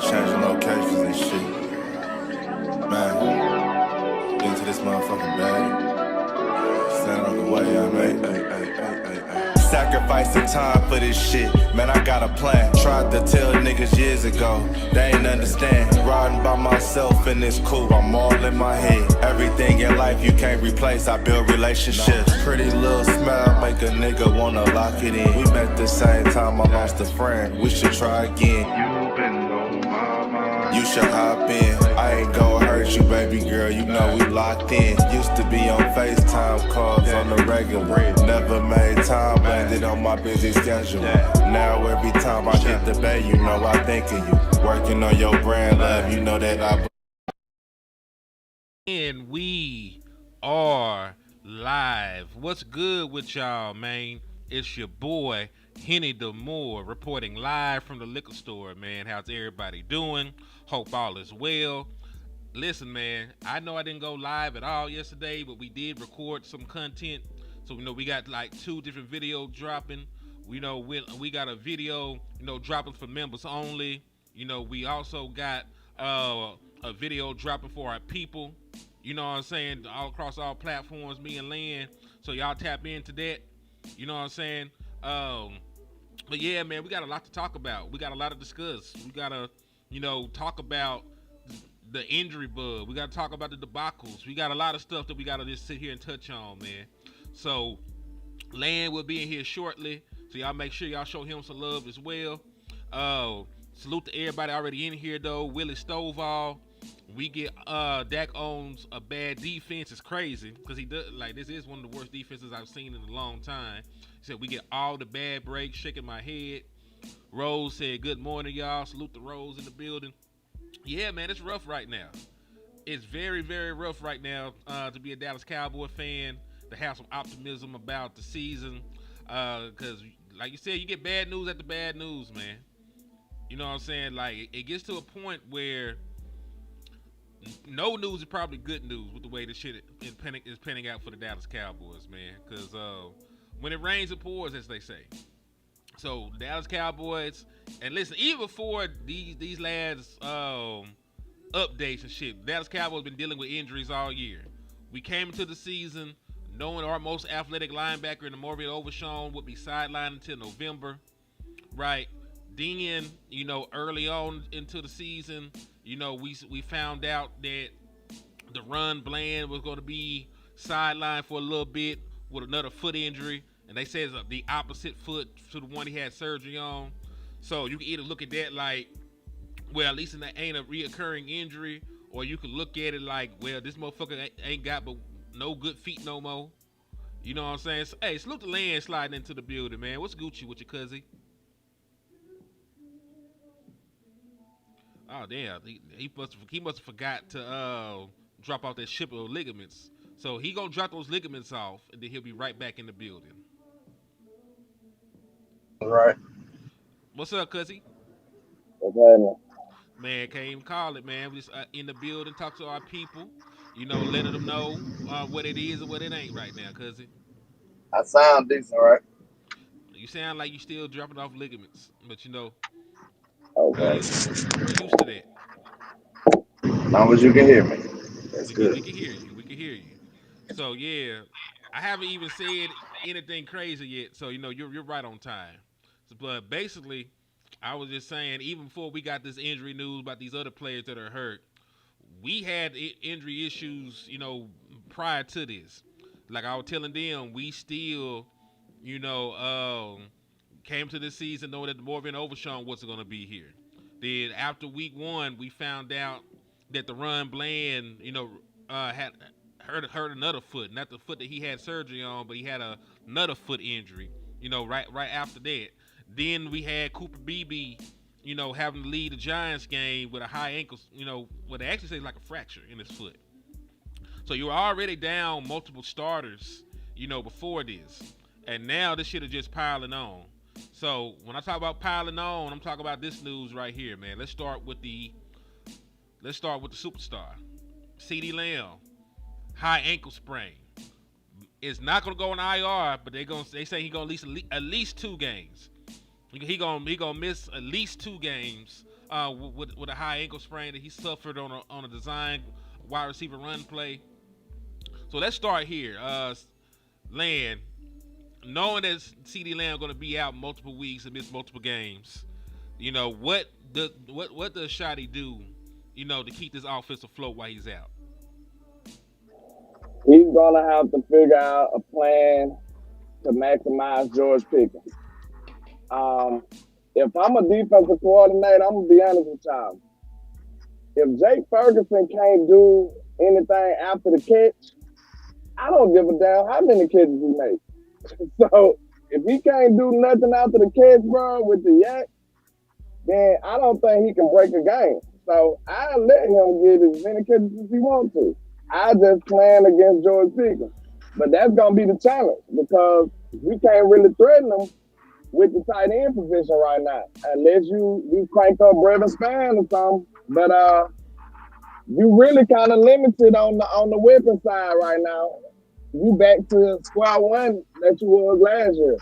changing locations and shit. Man, get into this motherfucking bag. Stand on the way, I made. Sacrificing time for this shit. Man, I got a plan. Tried to tell niggas years ago, they ain't understand. Riding by myself and it's cool, I'm all in my head. Everything in life you can't replace, I build relationships. Pretty little smile make a nigga wanna lock it in. We met the same time I lost a friend, we should try again. You been on my mind, you should hop in. I ain't gon' hurt you, baby girl, you know we locked in. Used to be on FaceTime calls on the regular. Never made time, landed on my busy schedule. Now every time I get the bay, you know I think of you. Working on your brand, love, you know that I. And we are live. What's good with y'all, man? It's your boy, Henny DeMoore, reporting live from the liquor store, man. How's everybody doing? Hope all is well. Listen, man, I know I didn't go live at all yesterday, but we did record some content. So, we got like 2 different videos dropping. We got a video, dropping for members only. We also got a video dropping for our people. You know what I'm saying? All across all platforms, me and Lynn. So y'all tap into that. You know what I'm saying? But yeah, man, we got a lot to talk about. We got a lot to discuss. We gotta, talk about the injury bug. We gotta talk about the debacles. We got a lot of stuff that we gotta just sit here and touch on, man. So Land will be in here shortly. So y'all make sure y'all show him some love as well. Salute to everybody already in here though. Willie Stovall. We get Dak owns a bad defense. It's crazy because he does this is one of the worst defenses I've seen in a long time. He said we get all the bad breaks. Shaking my head. Rose said good morning, y'all. Salute to Rose in the building. Yeah, man, it's rough right now. It's very, very rough right now to be a Dallas Cowboy fan, to have some optimism about the season. Because, like you said, you get bad news after bad news, man. You know what I'm saying? Like, it gets to a point where no news is probably good news with the way this shit is panning out for the Dallas Cowboys, man. Because when it rains, it pours, as they say. So, Dallas Cowboys, and listen, even before these last updates and shit, Dallas Cowboys been dealing with injuries all year. We came into the season knowing our most athletic linebacker in the Morgan Overshawn would be sidelined until November, right? Then, early on into the season, we found out that the run Bland was going to be sidelined for a little bit with another foot injury. And they say it's the opposite foot to the one he had surgery on. So you can either look at that like, well, at least that ain't a reoccurring injury, or you can look at it like, well, this motherfucker ain't got but no good feet no more. You know what I'm saying? So, hey, salute the Land sliding into the building, man. What's Gucci with your cousin? Oh damn, he must have forgot to drop off that shipment of ligaments. So he gonna drop those ligaments off, and then he'll be right back in the building. All right. What's up, cuzzy? Okay. Man, can't even call it, man. We just in the building, talk to our people. Letting them know what it is and what it ain't right now, cuzzy. I sound decent, right? You sound like you still dropping off ligaments, but Okay. we're used to that. As long as you can hear me. That's We good. can hear you. We can hear you. So yeah, I haven't even said anything crazy yet. So you're right on time. So, but basically, I was just saying, even before we got this injury news about these other players that are hurt, we had injury issues, prior to this. Like I was telling them, we still, came to this season knowing that Morgan Overshawn wasn't going to be here. Then after week 1, we found out that the run Bland, had hurt another foot, not the foot that he had surgery on, but he had another foot injury. Right after that. Then we had Cooper Beebe, having to lead the Giants game with a high ankle, what they actually say is like a fracture in his foot. So you were already down multiple starters, before this. And now this shit is just piling on. So when I talk about piling on, I'm talking about this news right here, man. Let's start with the superstar. CeeDee Lamb, high ankle sprain. It's not gonna go on IR, but they say he's gonna at least 2 games. He gonna miss at least 2 games with a high ankle sprain that he suffered on a design wide receiver run play. So let's start here. Land, knowing that CD Lamb going to be out multiple weeks and miss multiple games, what does Shotty do, to keep this offense afloat while he's out? He's gonna have to figure out a plan to maximize George Pickens. Um, if I'm a defensive coordinator, I'm gonna be honest with y'all. If Jake Ferguson can't do anything after the catch, I don't give a damn how many catches he makes. So if he can't do nothing after the catch, bro, with the yak, then I don't think he can break a game. So I let him get as many catches as he wants to. I just plan against George Pickens. But that's gonna be the challenge because you can't really threaten him with the tight end position right now, unless you crank up Brevin Span or something. But you really kind of limited on the weapon side right now. You back to square one that you was last year.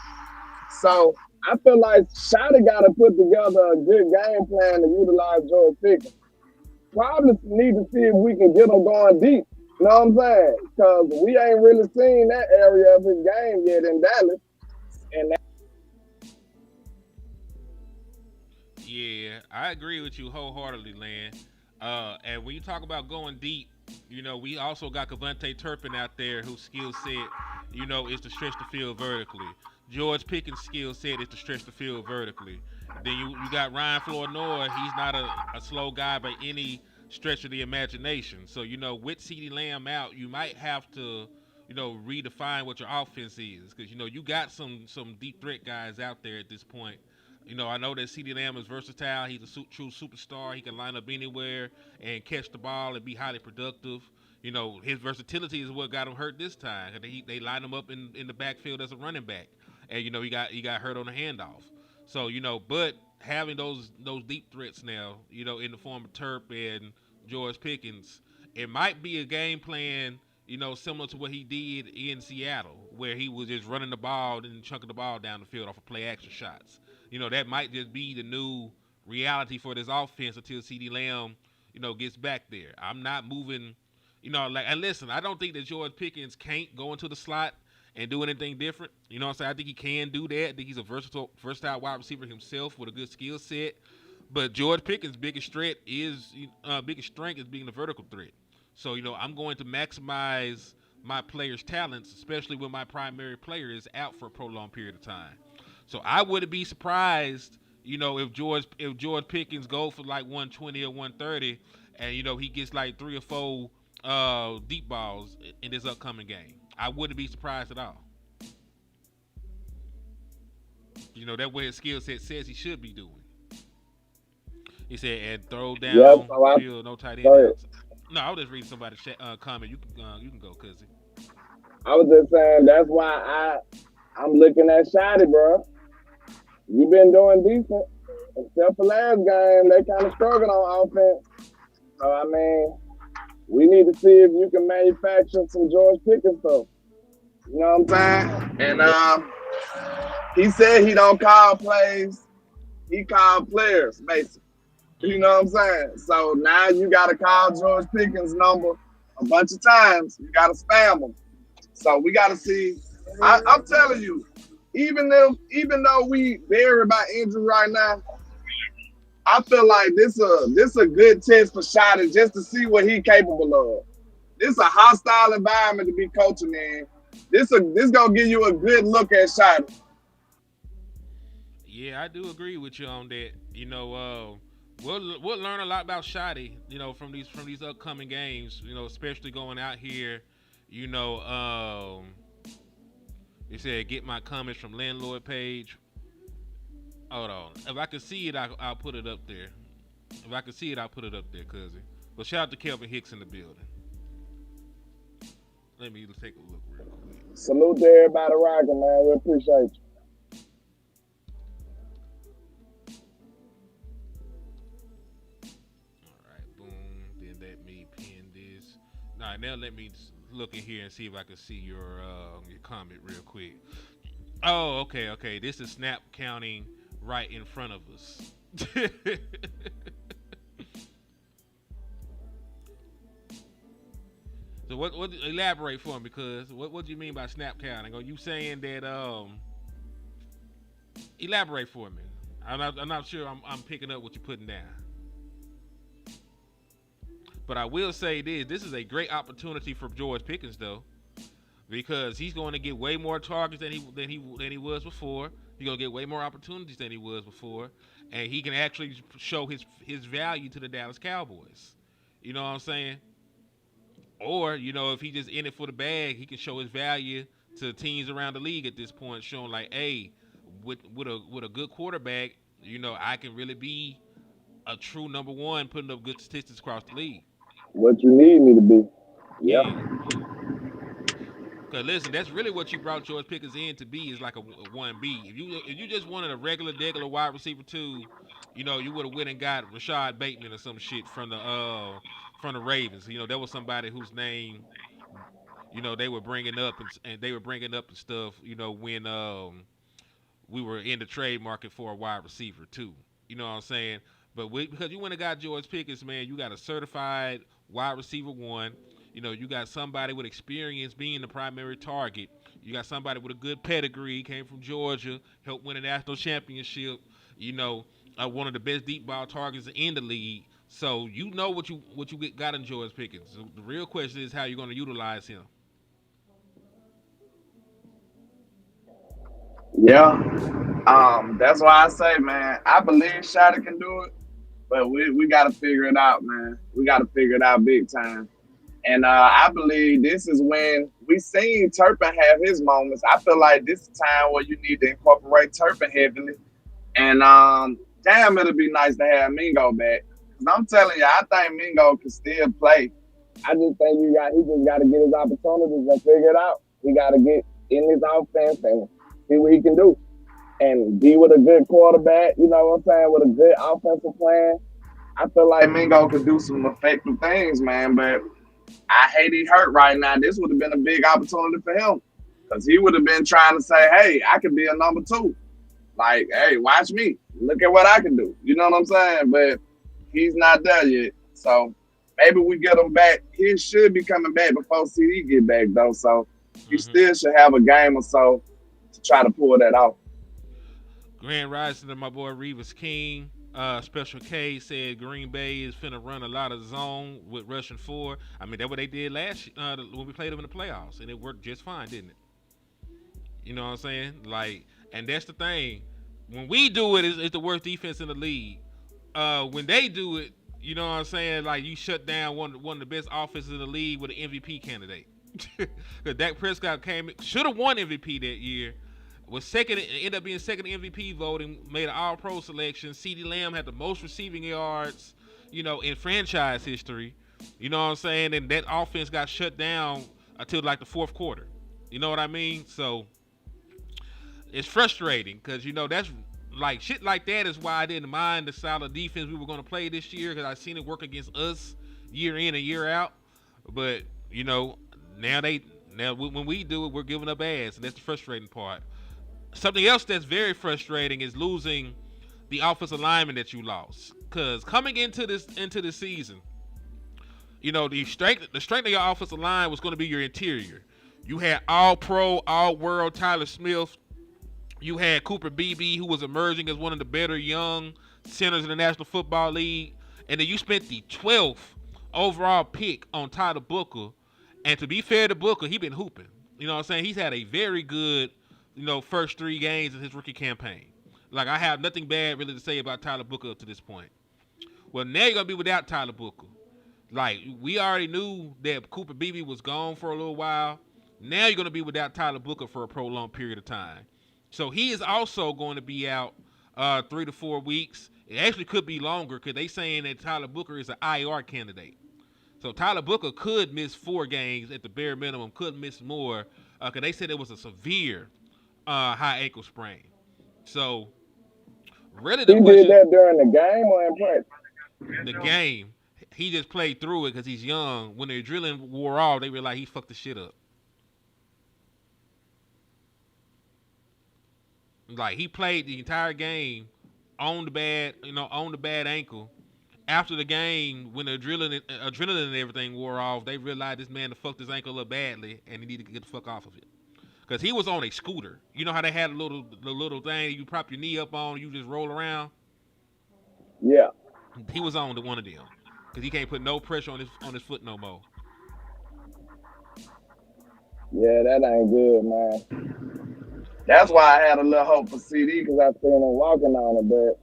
So I feel like Shotty got to put together a good game plan to utilize George Pickens. Probably need to see if we can get him going deep. You know what I'm saying? Because we ain't really seen that area of his game yet in Dallas. And Yeah, I agree with you wholeheartedly, Lan. And when you talk about going deep, we also got Cavante Turpin out there whose skill set, is to stretch the field vertically. George Pickens' skill set is to stretch the field vertically. Then you got Ryan Flournoy. He's not a slow guy by any stretch of the imagination. So, with CeeDee Lamb out, you might have to, redefine what your offense is. Because, you got some deep threat guys out there at this point. I know that CeeDee Lamb is versatile. He's a true superstar. He can line up anywhere and catch the ball and be highly productive. His versatility is what got him hurt this time. They lined him up in the backfield as a running back, and he got hurt on the handoff. So but having those deep threats now, in the form of Turp and George Pickens, it might be a game plan. Similar to what he did in Seattle, where he was just running the ball and chunking the ball down the field off of play action shots. That might just be the new reality for this offense until CeeDee Lamb, gets back there. I'm not moving, and listen, I don't think that George Pickens can't go into the slot and do anything different. You know what I'm saying? I think he can do that. I think he's a versatile wide receiver himself with a good skill set. But George Pickens' biggest strength is being the vertical threat. So, I'm going to maximize my players' talents, especially when my primary player is out for a prolonged period of time. So I wouldn't be surprised, if George Pickens go for like 120 or 130, and he gets like 3 or 4 deep balls in this upcoming game. I wouldn't be surprised at all. That way his skill set says he should be doing. He said, and throw yeah, down so I field, no tight end go ahead. outside. No, I was just reading somebody's comment. You can go, cuz. I was just saying that's why I'm looking at Shotty, bro. You've been doing decent. Except for last game, they kind of struggled on offense. So I mean, we need to see if you can manufacture some George Pickens stuff. You know what I'm saying? And he said he don't call plays, he called players, basically. You Mm-hmm. know what I'm saying? So now you gotta call George Pickens' number a bunch of times. You gotta spam him. So we gotta see. I'm telling you, even though we buried by injury right now, I feel like this a good test for Shotty just to see what he capable of. This a hostile environment to be coaching in. This gonna give you a good look at Shotty. Yeah, I do agree with you on that. We'll learn a lot about Shotty, from these upcoming games. Especially going out here. You know, they said get my comments from landlord page. Hold on, if I can see it, I'll put it up there. If I can see it, I'll put it up there, cousin. But shout out to Kelvin Hicks in the building. Let me take a look real quick. Salute to everybody rocking, man. We appreciate you. All right, boom. Then let me pin this. All right, now let me look in here and see if I can see your comment real quick. Oh, okay. This is Snap counting right in front of us. So what elaborate for me? Because what do you mean by snap counting? Are you saying that elaborate for me? I'm not sure I'm picking up what you're putting down. But I will say this: this is a great opportunity for George Pickens, though, because he's going to get way more targets than he was before. He's going to get way more opportunities than he was before, and he can actually show his value to the Dallas Cowboys. You know what I'm saying? Or if he just in it for the bag, he can show his value to teams around the league at this point, showing like, hey, with a good quarterback, I can really be a true number one, putting up good statistics across the league. What you need me to be. Yep. Yeah. Cause listen, that's really what you brought George Pickens in to be is like a 1B. If you just wanted a regular wide receiver two, you would have went and got Rashad Bateman or some shit from the Ravens. There was somebody whose name they were bringing up and they were bringing up and stuff. When we were in the trade market for a wide receiver too. You know what I'm saying? But because you went and got George Pickens, man, you got a certified wide receiver one. You got somebody with experience being the primary target. You got somebody with a good pedigree, came from Georgia, helped win a national championship. One of the best deep ball targets in the league. So what you got in George Pickens. So the real question is how you're going to utilize him. Yeah. That's why I say, man, I believe Shada can do it, but we gotta figure it out, man. We gotta figure it out big time. And I believe this is when we seen Turpin have his moments. I feel like this is time where you need to incorporate Turpin heavily. And damn, it'll be nice to have Mingo back. Cause I'm telling you, I think Mingo can still play. I just think he just got to get his opportunities and figure it out. He got to get in his offense and see what he can do and be with a good quarterback. You know what I'm saying? With a good offensive plan. I feel like Mingo could do some effective things, man. But I hate he hurt right now. This would have been a big opportunity for him because he would have been trying to say, "Hey, I could be a number two. Like, hey, watch me. Look at what I can do." You know what I'm saying? But he's not there yet. So maybe we get him back. He should be coming back before CD get back though. So he Mm-hmm. still should have a game or so to try to pull that off. Grand Rising to my boy Revis King. Special K said Green Bay is finna run a lot of zone with rushing four. I mean, that's what they did when we played them in the playoffs, and it worked just fine, didn't it? You know what I'm saying? Like, and that's the thing. When we do it, it's the worst defense in the league. When they do it, you know what I'm saying? Like, you shut down one of the best offenses in the league with an MVP candidate. Because Dak Prescott should have won MVP that year. Was second, ended up being second MVP voting, made an All Pro selection. CeeDee Lamb had the most receiving yards, in franchise history. You know what I'm saying? And that offense got shut down until like the fourth quarter. You know what I mean? So it's frustrating because that's like shit like that is why I didn't mind the style of defense we were going to play this year because I seen it work against us year in and year out. But now when we do it, we're giving up ass, and that's the frustrating part. Something else that's very frustrating is losing the offensive lineman that you lost. Because coming into this season, the strength of your offensive line was going to be your interior. You had All Pro, All World Tyler Smith. You had Cooper Beebe, who was emerging as one of the better young centers in the National Football League. And then you spent the 12th overall pick on Tyler Booker. And to be fair to Booker, he been hooping. You know what I'm saying? He's had a very good, first 3 games in his rookie campaign. Like, I have nothing bad really to say about Tyler Booker up to this point. Well, now you're going to be without Tyler Booker. Like, we already knew that Cooper Beebe was gone for a little while. Now you're going to be without Tyler Booker for a prolonged period of time. So he is also going to be out 3 to 4 weeks. It actually could be longer because they saying that Tyler Booker is an IR candidate. So Tyler Booker could miss 4 games at the bare minimum, could miss more because they said it was a severe high ankle sprain. So really the He did question, that during the game or in practice? the game, he just played through it because he's young. When the drilling wore off, they realized he fucked the shit up. Like he played the entire game on the bad ankle, after the game, when the adrenaline and everything wore off, they realized this man fucked his ankle up badly, and he needed to get the fuck off of it. Cause he was on a scooter. You know how they had the little thing you prop your knee up on, you just roll around. Yeah. He was on to one of them. Cause he can't put no pressure on his foot no more. Yeah, that ain't good, man. That's why I had a little hope for CD because I seen him walking on it, but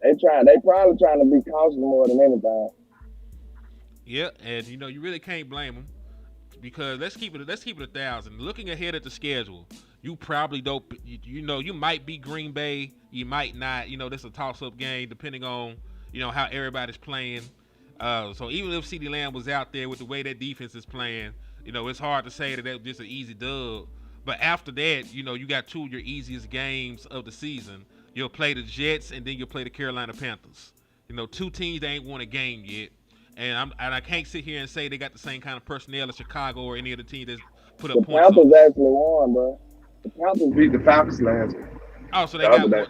they probably trying to be cautious more than anything. Yeah, and you really can't blame him because let's keep it 1,000. Looking ahead at the schedule, you probably don't. You might beat Green Bay, you might not. This is a toss-up game depending on how everybody's playing. So even if CeeDee Lamb was out there with the way that defense is playing, it's hard to say that that's just an easy dub. But after that, you got two of your easiest games of the season. You'll play the Jets and then you'll play the Carolina Panthers. Two teams that ain't won a game yet. And I can't sit here and say they got the same kind of personnel as Chicago or any other team that's put up The points. Panthers actually won, bro. The Panthers beat the Falcons last week. Oh, so they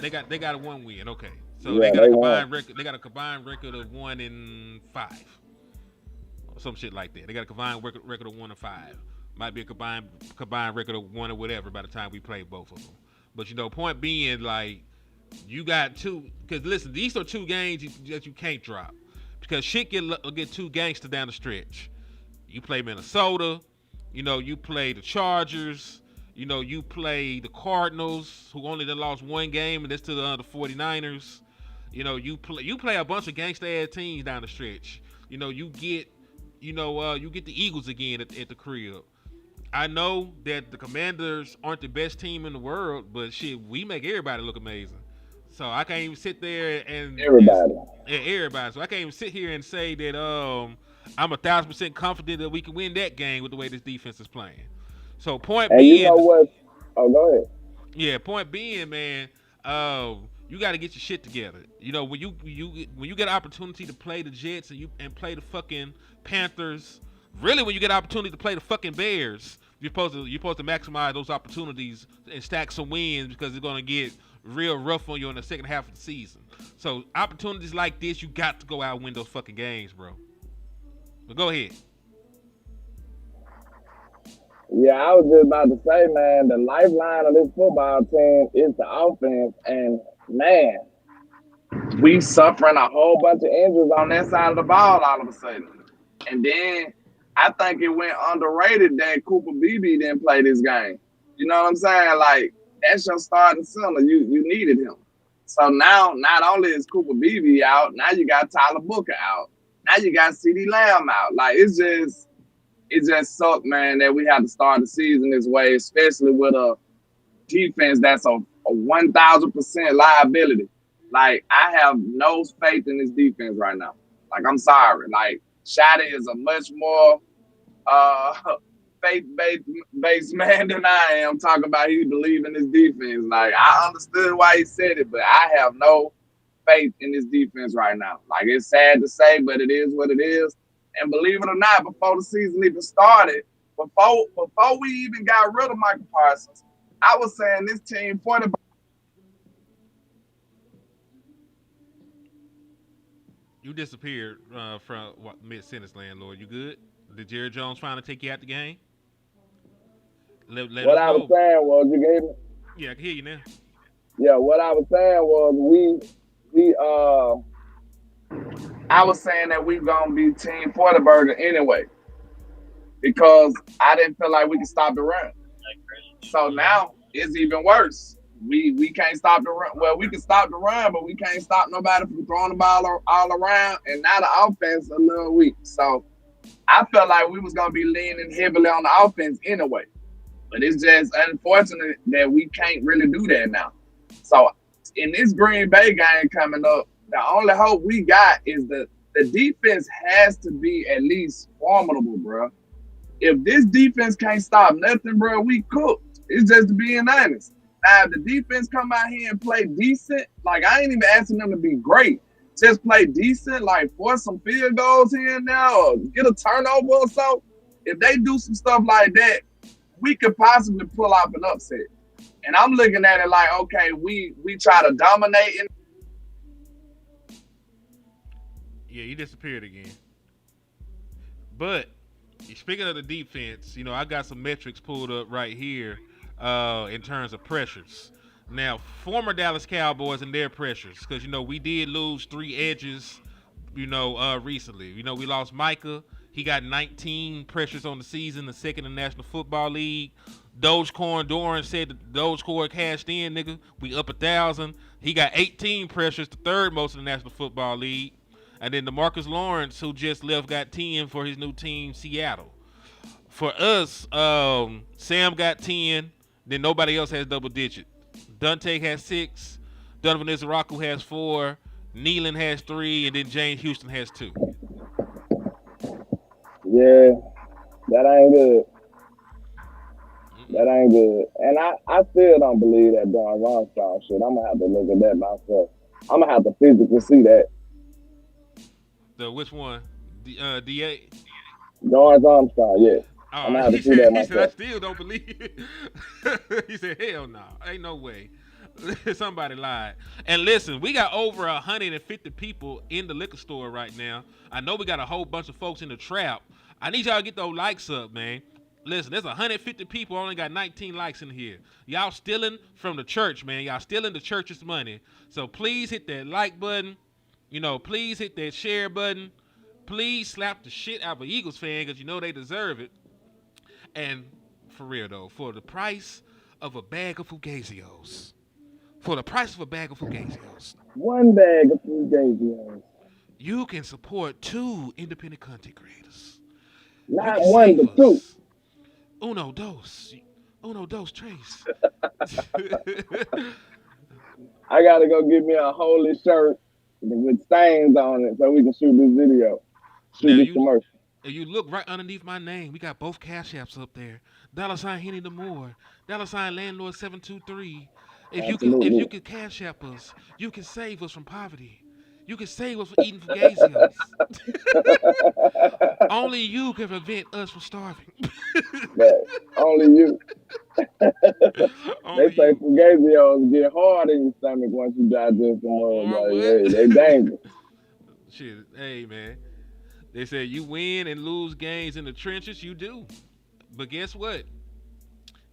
got a 1 win. Okay, so Yeah, they got a combined won. record. They got a combined record of 1-5, or some shit like that. They got a combined record of 1-5. Might be a combined record of 1 or whatever by the time we play both of them. But point being, like, you got two. Because listen, these are two games that you can't drop. Because shit get too gangster down the stretch. You play Minnesota, you play the Chargers, you play the Cardinals, who only done lost one game, and that's to the 49ers. You play a bunch of gangster ass teams down the stretch. You get the Eagles again at the crib. I know that the Commanders aren't the best team in the world, but shit, we make everybody look amazing. So I can't even sit there and everybody. So I can't even sit here and say that I'm 1,000% confident that we can win that game with the way this defense is playing. So point And being, you know what? Oh, go ahead. yeah, point being, man, you got to get your shit together. When you get an opportunity to play the Jets and play the fucking Panthers, really when you get an opportunity to play the fucking Bears, you're supposed to maximize those opportunities and stack some wins because it's gonna get real rough on you in the second half of the season. So opportunities like this, you got to go out and win those fucking games, bro. But go ahead. Yeah, I was just about to say, man, the lifeline of this football team is the offense. And, man, we suffering a whole bunch of injuries on that side of the ball all of a sudden. And then I think it went underrated that Cooper Beebe didn't play this game. You know what I'm saying? Like, that's your starting center. You needed him. So now, not only is Cooper Beebe out, now you got Tyler Booker out. Now you got CeeDee Lamb out. Like, it just sucked, man, that we had to start the season this way, especially with a defense that's a 1,000% liability. Like, I have no faith in this defense right now. Like, I'm sorry. Like, Shotty is a much more faith-based man than I am, talking about he believe in his defense. Like, I understood why he said it, but I have no faith in this defense right now. Like, it's sad to say, but it is what it is. And believe it or not, before the season even started, before we even got rid of Michael Parsons, I was saying this team pointed. You disappeared from mid-sentence, landlord. You good? Did Jerry Jones finally take you out the game? Let what I was saying was, you gave me. Yeah, I can hear you now. Yeah, what I was saying was I was saying that we're gonna be Team Porterburger anyway, because I didn't feel like we could stop the run. So now it's even worse. We can't stop the run. Well, we can stop the run, but we can't stop nobody from throwing the ball all around. And now the offense is a little weak. So I felt like we was gonna be leaning heavily on the offense anyway. But it's just unfortunate that we can't really do that now. So in this Green Bay game coming up, the only hope we got is the defense has to be at least formidable, bro. If this defense can't stop nothing, bro, we cooked. It's just being honest. Now, if the defense come out here and play decent, like, I ain't even asking them to be great. Just play decent, like force some field goals here and there, or get a turnover or so. If they do some stuff like that, we could possibly pull off an upset. And I'm looking at it like, okay, we try to dominate. Yeah, he disappeared again. But speaking of the defense, I got some metrics pulled up right here in terms of pressures. Now, former Dallas Cowboys and their pressures, because we did lose three edges, recently. We lost Micah. He got 19 pressures on the season, the second in the National Football League. Dogecoin Doran said that Dogecoin cashed in, nigga. We up 1,000. He got 18 pressures, the third most in the National Football League. And then DeMarcus Lawrence, who just left, got 10 for his new team, Seattle. For us, Sam got 10. Then nobody else has double digit. Dante has 6. Donovan Izaraku has 4. Nealon has 3. And then James Houston has 2. Yeah, that ain't good. That ain't good. And I still don't believe that Dorrance Armstrong shit. I'm going to have to look at that myself. I'm going to have to physically see that. Which one? DA? Dorrance Armstrong, yeah. I'm going to have to see that myself. He said, I still don't believe it. He said, hell no. Ain't no way. Somebody lied. And listen, we got over 150 people in the liquor store right now. I know we got a whole bunch of folks in the trap. I need y'all to get those likes up, man. Listen, there's 150 people, only got 19 likes in here. Y'all stealing from the church, man. Y'all stealing the church's money. So please hit that like button. Please hit that share button. Please slap the shit out of an Eagles fan because they deserve it. And for real, though, for the price of a bag of Fugazios. For the price of a bag of Fugazios. One bag of Fugazios. You can support 2 independent content creators. Not one, but 2. Uno dos. Uno dos tres. I got to go get me a holy shirt with stains on it so we can shoot this video. Shoot this commercial. If you look right underneath my name, we got both Cash Apps up there. $sign Henny the Moore. $sign Landlord 723. If you can Cash App us, you can save us from poverty. You can save us from eating Fugazios. Only you can prevent us from starving. Only you. They say Fugazios get hard in your stomach once you digest them. Hey, they dangerous. Shit, hey man. They say you win and lose games in the trenches. You do, but guess what?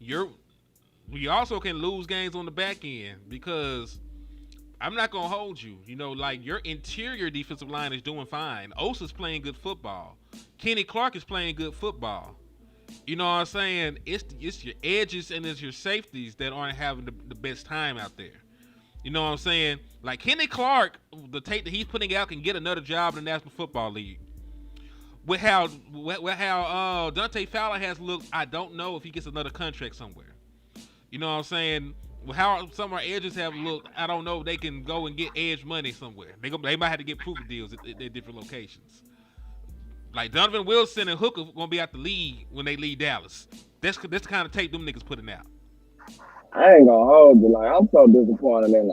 You also can lose games on the back end because I'm not gonna hold you. Your interior defensive line is doing fine. Osa's playing good football. Kenny Clark is playing good football. You know what I'm saying? It's your edges and it's your safeties that aren't having the best time out there. You know what I'm saying? Like Kenny Clark, the tape that he's putting out can get another job in the National Football League. With how Dante Fowler has looked, I don't know if he gets another contract somewhere. You know what I'm saying? How some of our edges have looked, I don't know if they can go and get edge money somewhere. They might have to get proving deals at different locations. Like Donovan Wilson and Hooker gonna be out the league when they leave Dallas. That's the kind of tape them niggas putting out. I ain't gonna hold you. Like I'm so disappointed in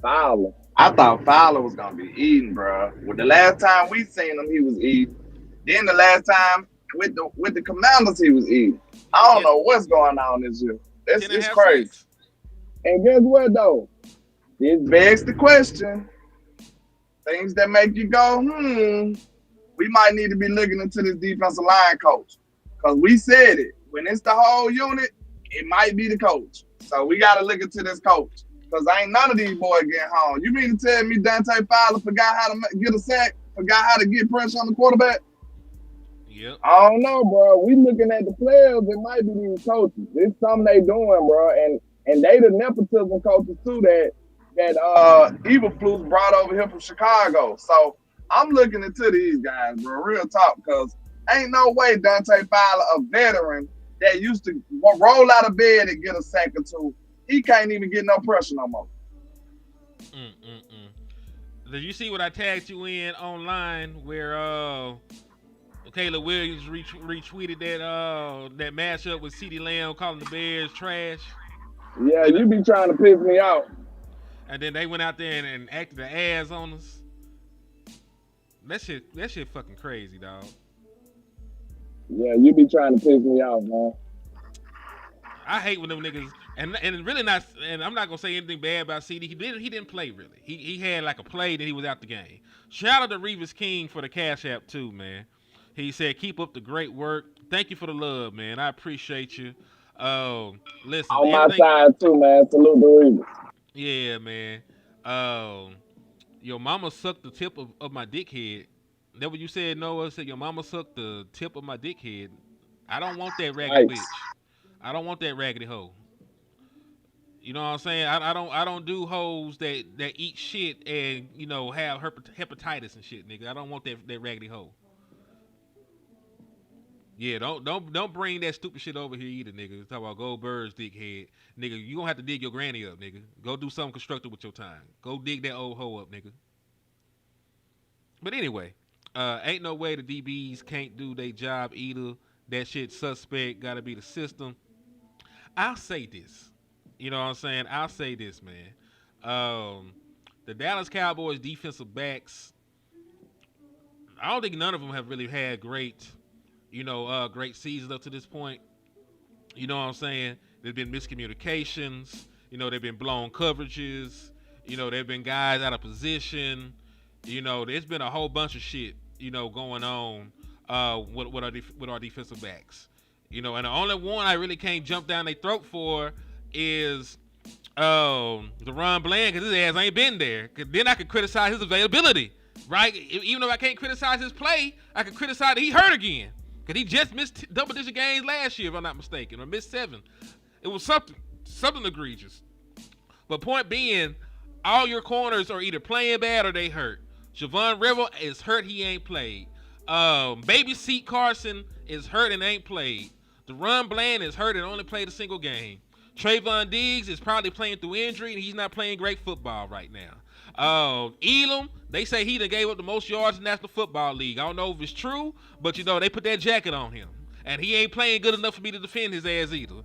Fowler. I thought Fowler was gonna be eating, bro. With the last time we seen him, he was eating. Then the last time with the Commanders, he was eating. I don't know what's going on this year. It's crazy. And guess what though? It begs the question. Things that make you go, we might need to be looking into this defensive line coach. Because we said it. When it's the whole unit, it might be the coach. So we got to look into this coach. Because ain't none of these boys getting home. You mean to tell me Dante Fowler forgot how to get a sack? Forgot how to get pressure on the quarterback? Yep. I don't know, bro. We looking at the players. It might be these coaches. It's something they doing, bro. And they the nepotism coaches, too, that Eberflus brought over here from Chicago. So I'm looking into these guys, bro. Real talk, because ain't no way Dante Fowler, a veteran that used to roll out of bed and get a sack or 2, he can't even get no pressure no more. Did you see what I tagged you in online where Caleb Williams retweeted that matchup with CeeDee Lamb calling the Bears trash? Yeah, you be trying to piss me off. And then they went out there and acted the ass on us. That shit fucking crazy, dog. Yeah, you be trying to piss me off, man. I hate when them niggas And really not. And I'm not gonna say anything bad about CD. He didn't play really. He had like a play that he was out the game. Shout out to Reeves King for the Cash App too, man. He said, "Keep up the great work. Thank you for the love, man. I appreciate you. Listen, On my everything. side too, man. Salute the Reavers. Yeah, man. Um, your mama sucked the tip of my dick head. That what you said, Noah? Said your mama sucked the tip of my dick head. I don't want that raggedy Nice. bitch. I don't want that raggedy hoe. You know what I'm saying? I don't do hoes that eat shit and have hepatitis and shit, nigga. I don't want that raggedy hoe. Yeah, don't bring that stupid shit over here either, nigga. Talk about Goldberg's dickhead, nigga. You gonna have to dig your granny up, nigga. Go do something constructive with your time. Go dig that old hoe up, nigga. But anyway, ain't no way the DBs can't do their job either. That shit suspect. Gotta be the system. I'll say this. You know what I'm saying? I'll say this, man. The Dallas Cowboys defensive backs, I don't think none of them have really had great seasons up to this point. You know what I'm saying? There's been miscommunications. There've been blown coverages. There've been guys out of position. There's been a whole bunch of shit, going on with our defensive backs. And the only one I really can't jump down their throat for is Deron Bland, because his ass ain't been there. Cause then I could criticize his availability, right? Even though I can't criticize his play, I could criticize that he hurt again. Because he just missed double-digit games last year, if I'm not mistaken, or missed 7. It was something egregious. But point being, all your corners are either playing bad or they hurt. Javon River is hurt, he ain't played. Baby Seat Carson is hurt and ain't played. Deron Bland is hurt and only played a single game. Trayvon Diggs is probably playing through injury, and he's not playing great football right now. Elam, they say he done gave up the most yards in the National Football League. I don't know if it's true, but they put that jacket on him. And he ain't playing good enough for me to defend his ass either.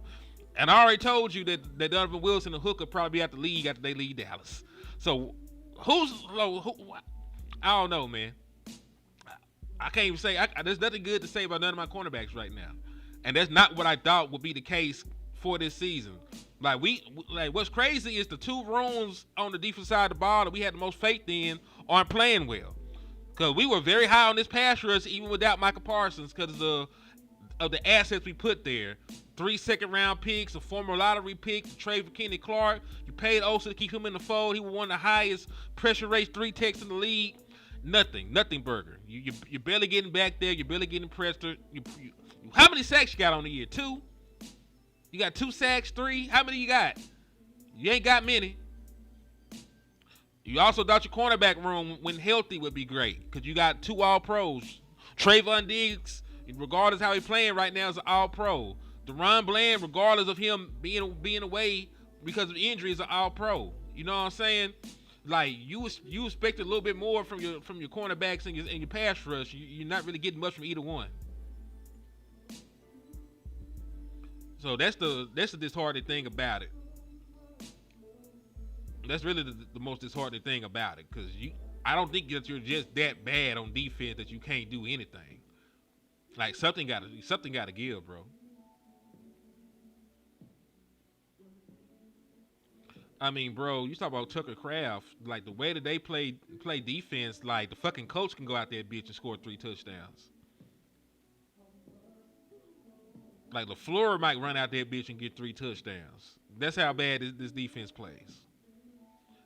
And I already told you that Donovan Wilson and Hooker probably be out the league after they leave Dallas. So, who I don't know, man. I can't even say, there's nothing good to say about none of my cornerbacks right now. And that's not what I thought would be the case for this season. What's crazy is the two rooms on the defensive side of the ball that we had the most faith in aren't playing well. Because we were very high on this pass rush even without Michael Parsons because of the assets we put there. 3 second-round picks, a former lottery pick to trade for Kenny Clark. You paid Osa to keep him in the fold. He was one of the highest pressure rates 3 techs in the league. Nothing Burger. You're barely getting back there. You're barely getting pressed. How many sacks you got on the year? 2? You got 2 sacks, 3? How many you got? You ain't got many. You also thought your cornerback room, when healthy, would be great because you got 2 All-Pros. Trayvon Diggs, regardless how he's playing right now, is an All-Pro. Deron Bland, regardless of him being away because of injury, is an All-Pro. You know what I'm saying? Like you expected a little bit more from your cornerbacks and your pass rush. You're not really getting much from either one. So that's the disheartening thing about it. That's really the most disheartening thing about it, because I don't think that you're just that bad on defense that you can't do anything. Like something gotta give, bro. I mean, bro, you talk about Tucker Kraft, like the way that they play defense, like the fucking coach can go out there, bitch, and score 3 touchdowns. Like LaFleur might run out there, bitch, and get 3 touchdowns. That's how bad this defense plays.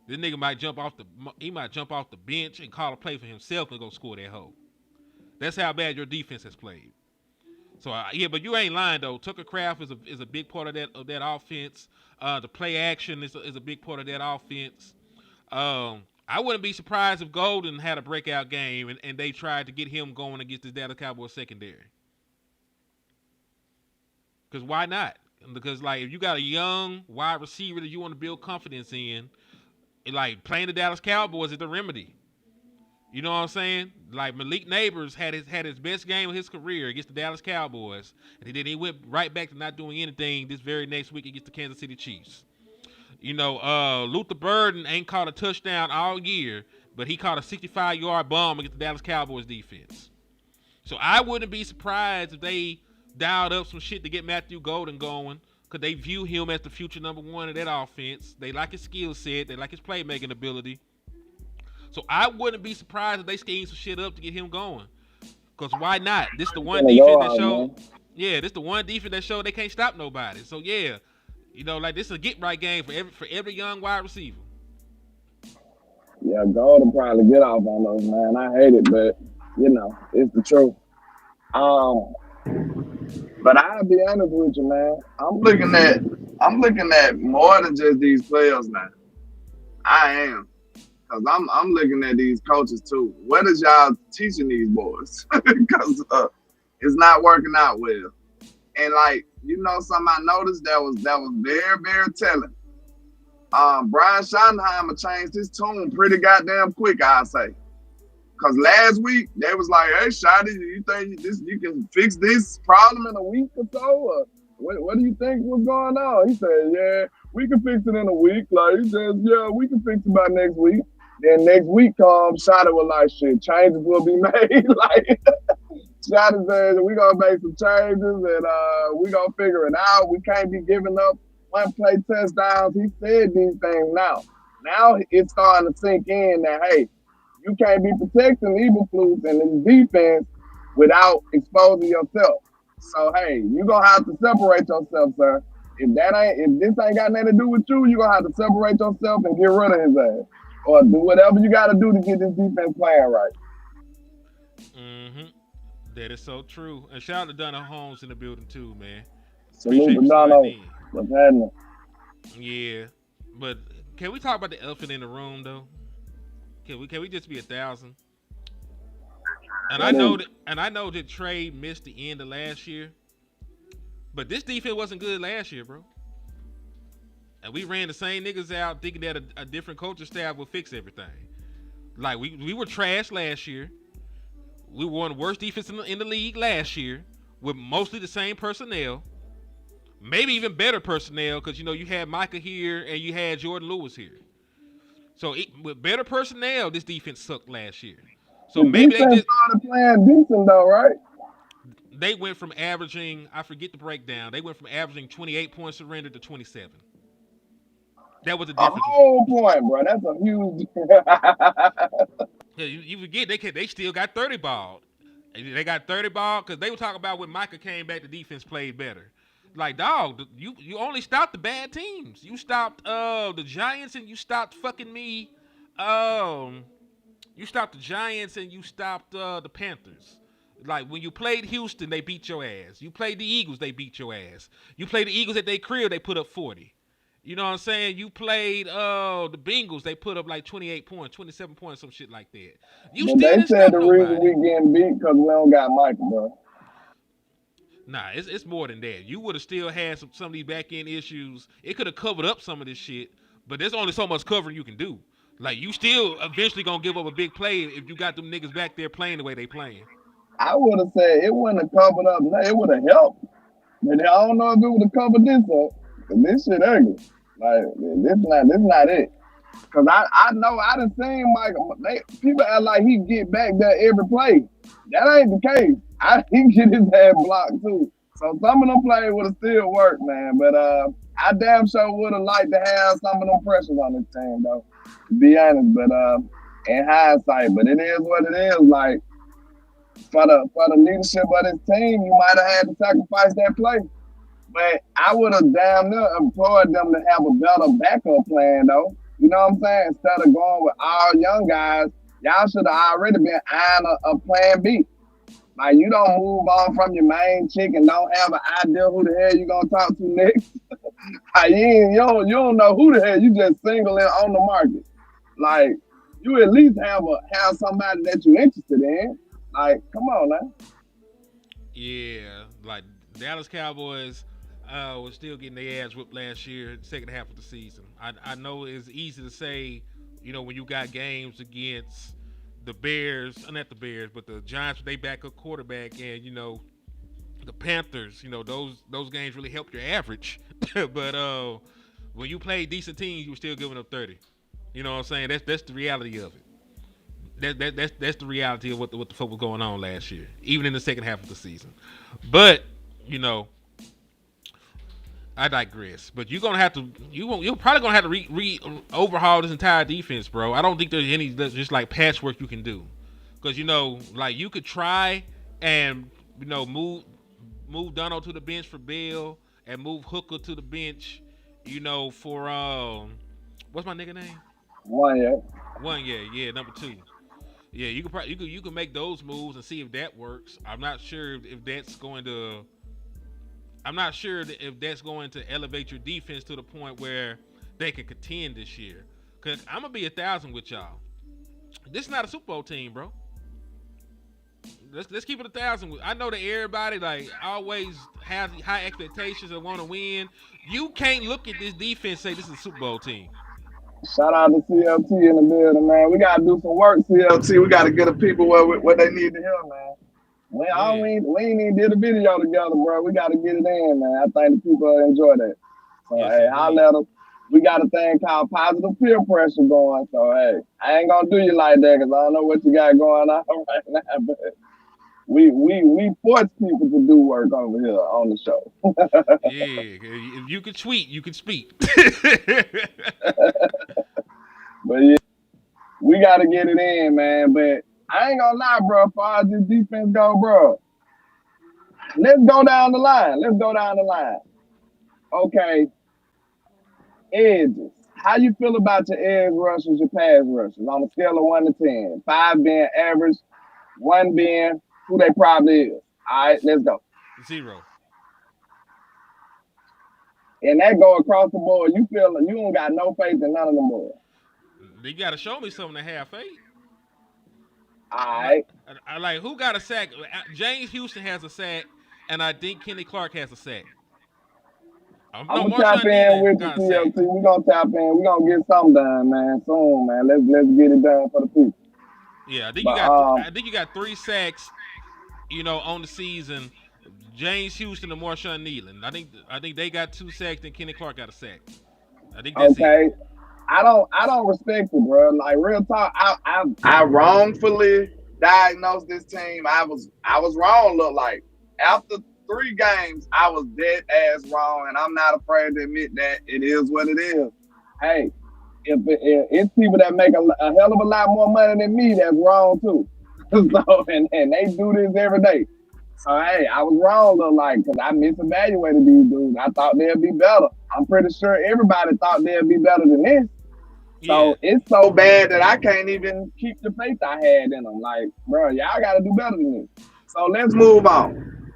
This nigga might jump off the bench and call a play for himself and go score that hoe. That's how bad your defense has played. So yeah, but you ain't lying though. Tucker Kraft is a big part of that offense. The play action is a big part of that offense. I wouldn't be surprised if Golden had a breakout game and they tried to get him going against the Dallas Cowboys secondary. Because why not? Because like if you got a young wide receiver that you want to build confidence in, like playing the Dallas Cowboys is the remedy. You know what I'm saying? Like Malik Neighbors had his best game of his career against the Dallas Cowboys, and then he went right back to not doing anything this very next week against the Kansas City Chiefs. You know, Luther Burden ain't caught a touchdown all year, but he caught a 65-yard bomb against the Dallas Cowboys defense. So I wouldn't be surprised if they dialed up some shit to get Matthew Golden going, because they view him as the future number one of that offense. They like his skill set. They like his playmaking ability. So I wouldn't be surprised if they scheme some shit up to get him going. Because why not? This is the one Gonna go defense that out, showed. man. Yeah, this is the one defense that showed they can't stop nobody. So yeah, like this is a get right game for every young wide receiver. Yeah, Golden probably get off on those, man. I hate it, but it's the truth. Um, but I'll be honest with you, man. I'm looking at more than just these players now. I am. Cause I'm looking at these coaches too. What is y'all teaching these boys? Cause it's not working out well. And like, something I noticed that was very, very telling. Brian Schottenheimer changed his tune pretty goddamn quick, I say. Cause last week they was like, "Hey, Shotty, you think you can fix this problem in a week or so? Or what do you think was going on?" He said, "Yeah, we can fix it in a week." Like he says, "Yeah, we can fix it by next week." Then next week comes, Shotty was like, "Shit, changes will be made." Like Shotty said, "We gonna make some changes and we gonna figure it out. We can't be giving up one play touchdowns." He said these things now. Now it's starting to sink in that hey, you can't be protecting Eberflus and his defense without exposing yourself. So hey, you're gonna have to separate yourself, sir. If this ain't got nothing to do with you, you're gonna have to separate yourself and get rid of his ass. Or do whatever you gotta do to get this defense playing right. Mm-hmm. That is so true. And shout out to Donna Holmes in the building too, man. Salute Appreciate to you sliding Dono. in. What's happening? Yeah, but can we talk about the elephant in the room though? Can we just be 1,000? And What is I know that Trey missed the end of last year, but this defense wasn't good last year, bro. And we ran the same niggas out thinking that a different coaching staff would fix everything. Like we were trash last year. We were one of the worst defense in the league last year with mostly the same personnel, maybe even better personnel because you had Micah here and you had Jordan Lewis here. So with better personnel, this defense sucked last year. So the maybe they defense just started playing decent though, right? they went from averaging, I forget the breakdown. They went from averaging 28 points surrendered to 27. That was the A difference. whole point, bro. That's a huge. Yeah, you forget they still got 30 ball. They got 30 ball because they were talking about when Micah came back, the defense played better. Like dog, you only stopped the bad teams. You stopped the Giants and you stopped fucking me. You stopped the Giants and you stopped the Panthers. Like when you played Houston, they beat your ass. You played the Eagles, they beat your ass. You played the Eagles at their crib, they put up 40. You know what I'm saying? You played the Bengals, they put up like 28 points, 27 points, some shit like that. You But still they didn't said stop the reason nobody. we getting beat because we don't got Michael, bro. Nah, it's more than that. You would have still had some of these back end issues. It could have covered up some of this shit, but there's only so much covering you can do. Like you still eventually gonna give up a big play if you got them niggas back there playing the way they playing. I would have said it wouldn't have covered up. No, it would have helped. But I don't know if it would have covered this up. Cause this shit ugly. Like this not it. Cause I know I done seen Michael. People act like he get back there every play. That ain't the case. He get his head blocked too. So some of them plays would have still worked, man. But I damn sure would have liked to have some of them pressures on this team though. To be honest, but in hindsight, but it is what it is. Like for the leadership of this team, you might have had to sacrifice that play. But I would have damn near employed them to have a better backup plan, though. You know what I'm saying? Instead of going with all young guys, y'all should have already been eyeing a plan B. Like, you don't move on from your main chick and don't have an idea who the hell you going to talk to next. Like, you don't know who the hell, you just single in on the market. Like, you at least have somebody that you're interested in. Like, come on, man. Yeah, like Dallas Cowboys was still getting their ass whipped last year, second half of the season. I know it's easy to say, when you got games against the Bears, not the Bears, but the Giants with their backup quarterback, and the Panthers. Those games really helped your average. But when you play decent teams, you were still giving up 30. You know what I'm saying? That's the reality of it. That's the reality of what the fuck was going on last year, even in the second half of the season. But I digress. But you're gonna have to you're probably gonna have to re overhaul this entire defense, bro. I don't think there's any just like patchwork you can do, because like you could try and move Donald to the bench for Bill and move Hooker to the bench, for what's my nigga name? One, yeah. One, yeah, yeah, number two. Yeah, you could probably you could make those moves and see if that works. I'm not sure if that's going to. I'm not sure if that's going to elevate your defense to the point where they can contend this year. Cause I'm gonna be 1,000 with y'all. This is not a Super Bowl team, bro. Let's keep it 1,000. I know that everybody like always has high expectations and want to win. You can't look at this defense and say this is a Super Bowl team. Shout out to CLT in the building, man. We gotta do some work, CLT. We gotta get the people what they need to hear, man. Yeah. We ain't even did a video together, bro. We gotta get it in, man. I think the people enjoy that. So Yes, hey, I'll let them. We got a thing called positive peer pressure going. So hey, I ain't gonna do you like that because I don't know what you got going on right now, but we force people to do work over here on the show. Yeah. If you can tweet, you can speak. But yeah, we gotta get it in, man. But I ain't gonna lie, bro. As far as this defense go, bro, let's go down the line. Let's go down the line. Okay, edges. How you feel about your edge rushers, your pass rushers on a scale of 1 to 10? 5 being average, 1 being who they probably is. All right, let's go. 0. And that go across the board. You feel like you don't got no faith in none of them boys. They got to show me something to have faith. All Like, right. I like who got a sack. James Houston has a sack, and I think Kenny Clark has a sack. I'm No, gonna tap Marshawn in Nealon with the got a sack. CLT. We're gonna tap in. We're gonna get something done, man. Soon, man. Let's get it done for the people. Yeah, I think you But got. I think you got 3 sacks. On the season. James Houston and Marshawn Nealon. I think they got 2 sacks. Then Kenny Clark got a sack. I think that's it. okay. I don't respect it, bro. Like real talk, I wrongfully diagnosed this team. I was wrong. Look, like after 3 games, I was dead ass wrong, and I'm not afraid to admit that it is what it is. hey, if it's people that make a hell of a lot more money than me, that's wrong too. So and they do this every day. So hey, I was wrong, look like, because I misevaluated these dudes. I thought they'd be better. I'm pretty sure everybody thought they'd be better than this. Yeah. So it's so bad that I can't even keep the faith I had in them. Like, bro, y'all got to do better than this. So let's move on.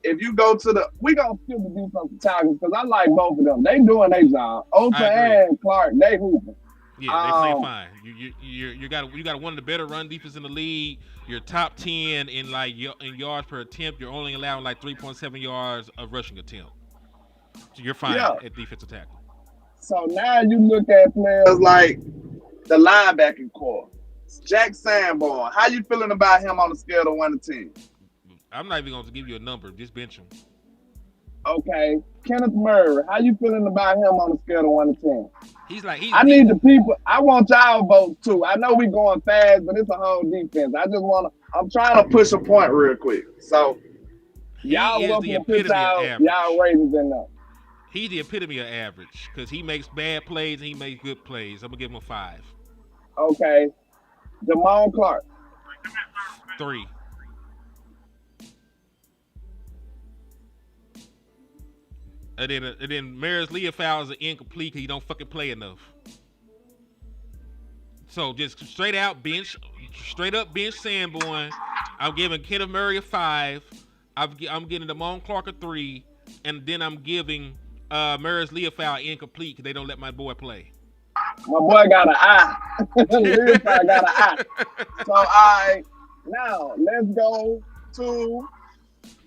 If you go to the, We gonna skip the defensive tackles because I like both of them. They doing their job. Ota and Clark, they hooping. Yeah, they playing fine. You got one of the better run defense in the league. You're top 10 in in yards per attempt. You're only allowing like 3.7 yards of rushing attempt. So you're fine Yeah. at defensive tackle. So now you look at players like the linebacking core, Jack Sanborn. How you feeling about him on a scale of 1 to 10? I'm not even going to give you a number. Just bench him. okay, Kenneth Murray. How you feeling about him on a scale of 1 to 10? I He's need the people. I want y'all votes too. I know we going fast, but it's a whole defense. I just want to. I'm trying to push a point real quick. So y'all is welcome the to put epitome of average. y'all ratings in there. He's the epitome of average because he makes bad plays and he makes good plays. I'm gonna give him a 5. Okay, Damone Clark. 3. And then Maris Leofow is an incomplete because he don't fucking play enough. So just straight up bench Sanborn. I'm giving Kenneth Murray a 5. I'm giving Damone Clark a 3, and then I'm giving Maris Leofow incomplete because they don't let my boy play. My boy got an eye. Leofow got an eye. So all right, now let's go to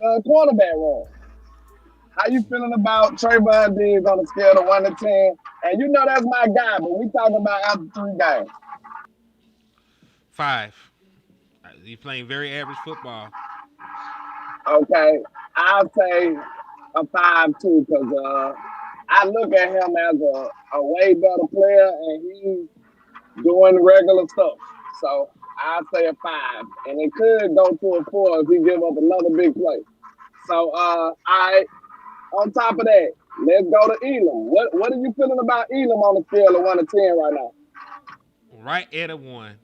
the quarterback room. How you feeling about Trayvon Diggs on a scale of 1 to 10? And you know that's my guy, but we talking about after 3 games. 5. He's playing very average football. Okay, I'll say a 5 too, because I look at him as a way better player, and he's doing regular stuff. So I'll say a 5, and it could go to a 4 if he give up another big play. So I On top of that, let's go to Elam. What are you feeling about Elam on the scale of 1 to 10 right now? Right at a 1,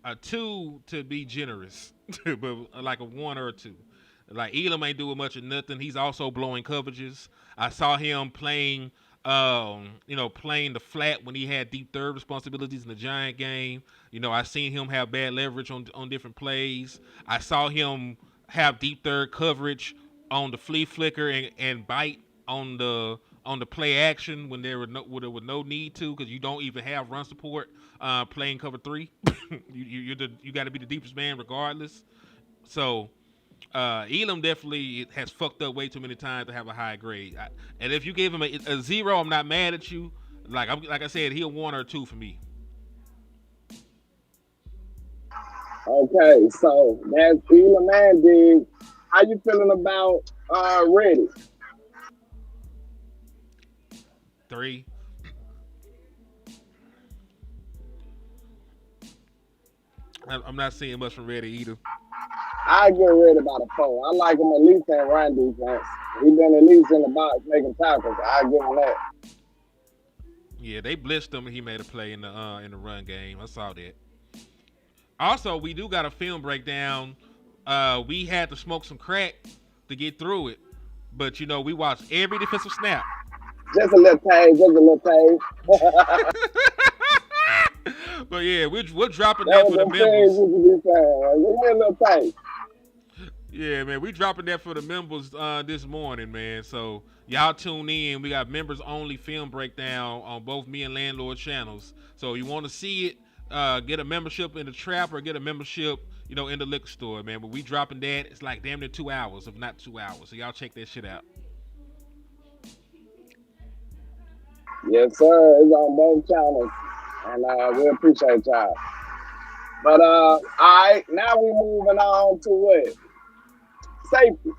a 2 to be generous, but like a 1 or a 2. Like Elam ain't doing much of nothing. He's also blowing coverages. I saw him playing, playing the flat when he had deep third responsibilities in the Giant game. I seen him have bad leverage on different plays. I saw him have deep third coverage on the flea flicker and bite on the play action when there was no need to, because you don't even have run support playing cover 3. You got to be the deepest man regardless. So Elam definitely has fucked up way too many times to have a high grade. And if you gave him a 0, I'm not mad at you. Like I said, he'll 1 or 2 for me. Okay, so that's Elam and Diggs. How you feeling about Reddy? 3. I'm not seeing much from Reddy either. I get Reddy about a 4. I like him at least in run defense. He been at least in the box making tackles. I give him that. Yeah, they blitzed him and he made a play in the run game. I saw that. Also, we do got a film breakdown. We had to smoke some crack to get through it, but we watched every defensive snap. Just a little taste. But yeah, we're dropping that for the members. Give me a little taste. Yeah, man, we dropping that for the members this morning, man. So y'all tune in. We got members only film breakdown on both me and Landlord channels. So you want to see it, get a membership in the trap or get a membership, in the liquor store, man. But we dropping that. It's like damn near 2 hours, if not 2 hours. So y'all check that shit out. Yes, sir. It's on both channels, and we appreciate y'all. But all right, now we moving on to what? Safety.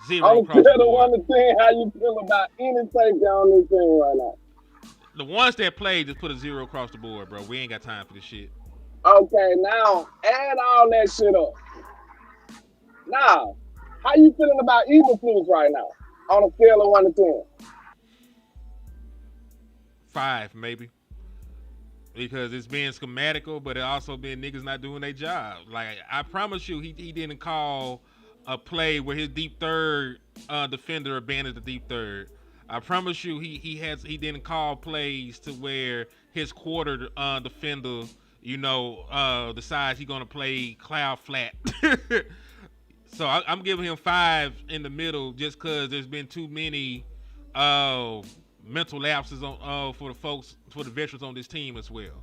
0 on across the the board. 1 to 10, how you feel about any safety on this team right now? The ones that played just put a 0 across the board, bro. We ain't got time for this shit. Okay, now add all that shit up. Now, how you feeling about Eberflus right now on a scale of 1 to 10? 5 maybe, because it's being schematical, but it also been niggas not doing their job. Like I promise you, he didn't call a play where his deep third defender abandoned the deep third. I promise you, he didn't call plays to where his quarter defender, decides he's gonna play cloud flat. So I'm giving him 5 in the middle just because there's been too many mental lapses on for the veterans on this team as well.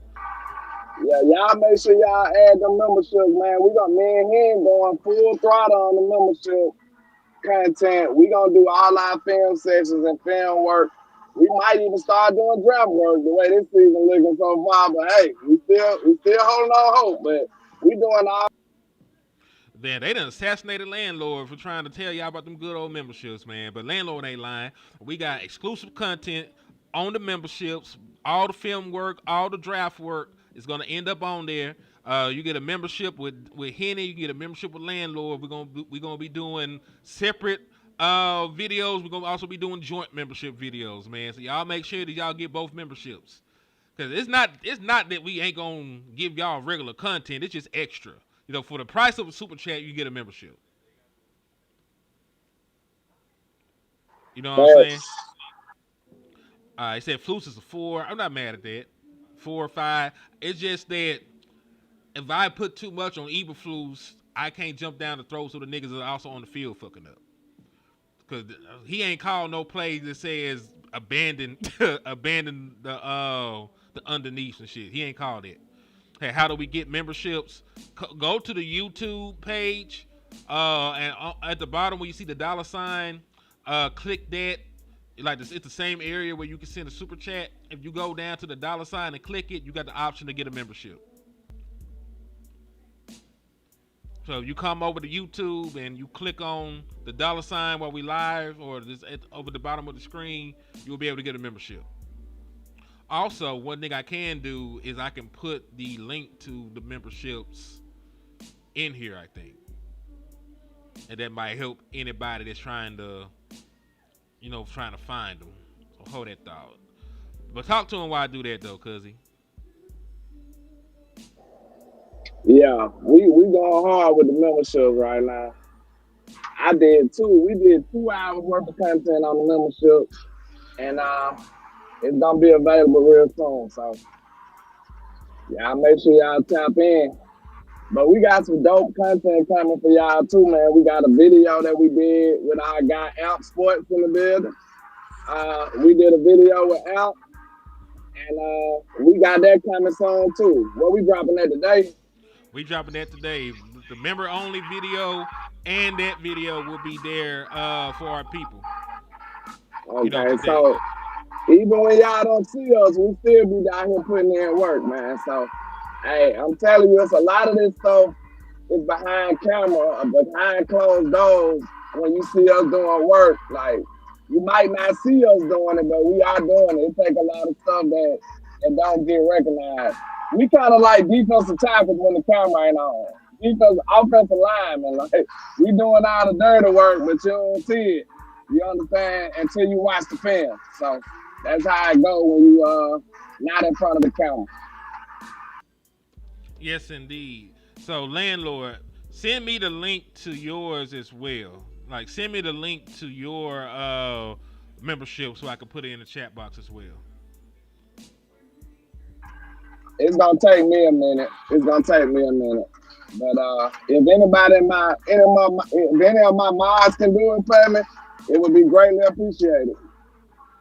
Yeah, y'all make sure y'all add them memberships, man. We got me and him going full throttle on the membership content. We gonna do all our film sessions and film work. We might even start doing draft work the way this season looking so far. But hey, we still holding on hope. But we doing all. Man, they done assassinated Landlord for trying to tell y'all about them good old memberships, man. But Landlord ain't lying. We got exclusive content on the memberships, all the film work, all the draft work is gonna end up on there. You get a membership with Henny, you get a membership with Landlord. We're gonna be doing separate videos. We're gonna also be doing joint membership videos, man. So y'all make sure that y'all get both memberships. Cause it's not that we ain't gonna give y'all regular content, it's just extra. For the price of a super chat, you get a membership. You know what I'm saying? He said Flus is a 4. I'm not mad at that. 4 or 5. It's just that if I put too much on Eberflus, I can't jump down the throats of the niggas that are also on the field fucking up. Because he ain't called no plays that says abandon the underneath and shit. He ain't called it. Hey, how do we get memberships? Go to the YouTube page, and at the bottom where you see the $sign, click that. It's the same area where you can send a super chat. If you go down to the $sign and click it, you got the option to get a membership. So if you come over to YouTube and you click on the $sign while we live, or just over the bottom of the screen, you'll be able to get a membership. Also, one thing I can do is I can put the link to the memberships in here, I think. And that might help anybody that's trying to, trying to find them. So hold that thought. But talk to him while I do that though, cuzzy. Yeah, we going hard with the memberships right now. I did too. We did 2 hours worth of content on the membership, and it's gonna be available real soon. So y'all make sure y'all tap in. But we got some dope content coming for y'all too, man. We got a video that we did with our guy Amp Sports in the building. We did a video with Amp, and we got that coming soon too. What we dropping that today? We dropping that today. The member only video and that video will be there for our people. Okay, Today. so even when y'all don't see us, we still be down here putting in work, man. So, hey, I'm telling you, it's a lot of this stuff is behind camera, behind closed doors. When you see us doing work, like you might not see us doing it, but we are doing it. It takes a lot of stuff that don't get recognized. We kind of like defensive tackles when the camera ain't on. Offensive linemen, like we doing all the dirty work, but you don't see it. You understand? Until you watch the film. So that's how it go when you not in front of the camera. Yes, indeed. So, landlord, send me the link to yours as well. Like, send me the link to your membership so I can put it in the chat box as well. It's gonna take me a minute. But if any of my mods can do it for me, it would be greatly appreciated.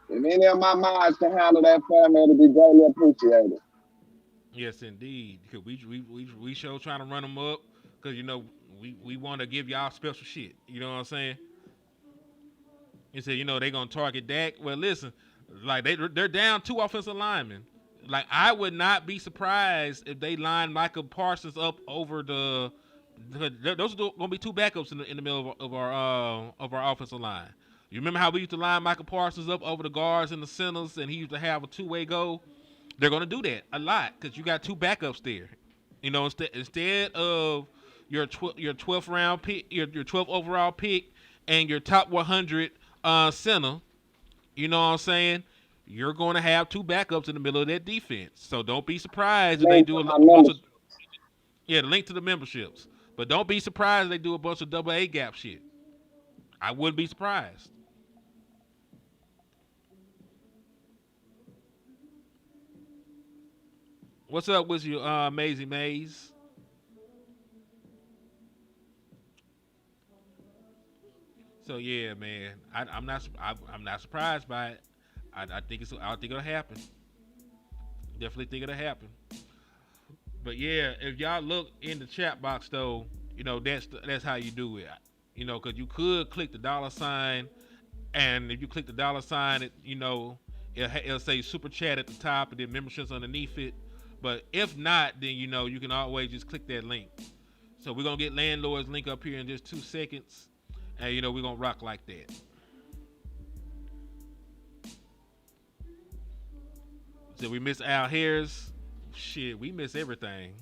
If any of my mods can handle that for me, it'll be greatly appreciated. Yes, indeed. Because we show trying to run them up because we want to give y'all special shit. You know what I'm saying? You said they gonna target Dak. Well, listen, like they're down 2 offensive linemen. Like I would not be surprised if they line Michael Parsons up over the. Those are gonna be 2 backups in the middle of our offensive line. You remember how we used to line Michael Parsons up over the guards and the centers, and he used to have a 2-way go. They're gonna do that a lot because you got 2 backups there. Instead of your 12th round pick, your 12th overall pick, and your top 100 center. You know what I'm saying? You're going to have 2 backups in the middle of that defense. So don't be surprised if they do a bunch of the link to the memberships. But don't be surprised if they do a bunch of double A gap shit. I wouldn't be surprised. What's up with you, Maisie Maze? So yeah, man, I'm not surprised by it. I think it'll happen. Definitely think it'll happen. But yeah, if y'all look in the chat box though, that's how you do it. Because you could click the $sign, and if you click the $sign, it'll say super chat at the top and then memberships underneath it. But if not, then you can always just click that link. So we're gonna get Landlord's link up here in just 2 seconds, and we're gonna rock like that. So we miss Al Harris. Shit, we miss everything.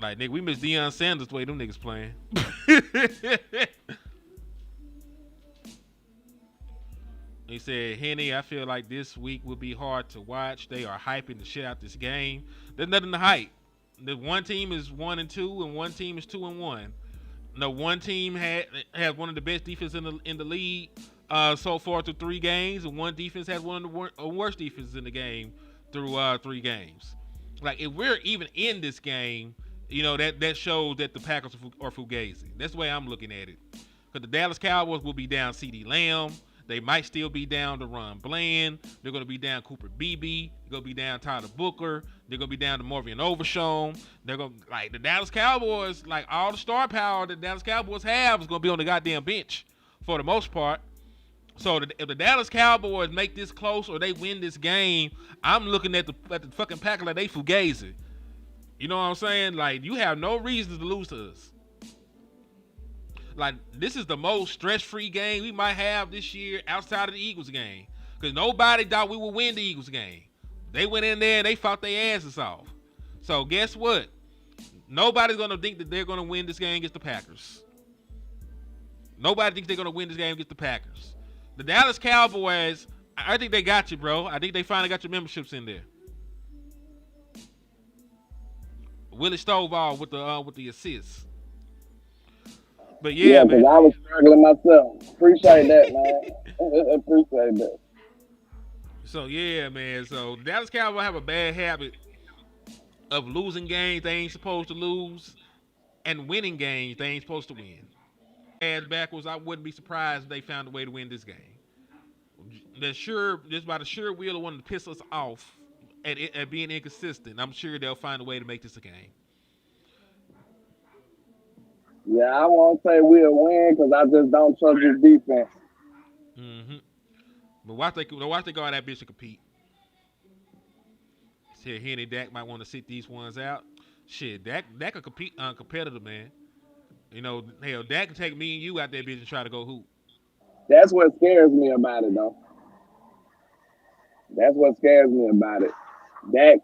Like, nigga, we miss Deion Sanders the way them niggas playing. He said, Henny, I feel like this week will be hard to watch. They are hyping the shit out this game. There's nothing to hype. The one team is 1-2 and one team is 2-1. No, one team has one of the best defenses in the league so far through 3 games, and one defense has one of the worst defenses in the game through 3 games. Like, if we're even in this game, that shows that the Packers are fugazi. That's the way I'm looking at it. Because the Dallas Cowboys will be down CeeDee Lamb. They might still be down to Ron Bland. They're going to be down Cooper Beebe. They're going to be down Tyler Booker. They're going to be down to Morgan Overshown. They're going to, like, the Dallas Cowboys, like, all the star power the Dallas Cowboys have is going to be on the goddamn bench for the most part. So if the Dallas Cowboys make this close or they win this game, I'm looking at the fucking Packers like they fugazi. You know what I'm saying? Like, you have no reason to lose to us. Like, this is the most stress-free game we might have this year outside of the Eagles game. Because nobody thought we would win the Eagles game. They went in there and they fought their asses off. So, guess what? Nobody's going to think that they're going to win this game against the Packers. Nobody thinks they're going to win this game against the Packers. The Dallas Cowboys, I think they got you, bro. I think they finally got your memberships in there. Willie Stovall with the assists. But Yeah, yeah, because man. I was struggling myself. Appreciate that, man. Appreciate that. So yeah, man. So Dallas Cowboys have a bad habit of losing games they ain't supposed to lose and winning games they ain't supposed to win. Ass backwards, I wouldn't be surprised if they found a way to win this game. Just by the sure will of wanting to piss us off at being inconsistent. I'm sure they'll find a way to make this a game. Yeah, I won't say we'll win because I just don't trust this defense. Mm-hmm. But watch they go out that bitch to compete. Said Henry Dak might want to sit these ones out. Shit, Dak a compete competitor, man. You know, hell, Dak can take me and you out that bitch and try to go hoop. That's what scares me about it, though. That's what scares me about it. Dak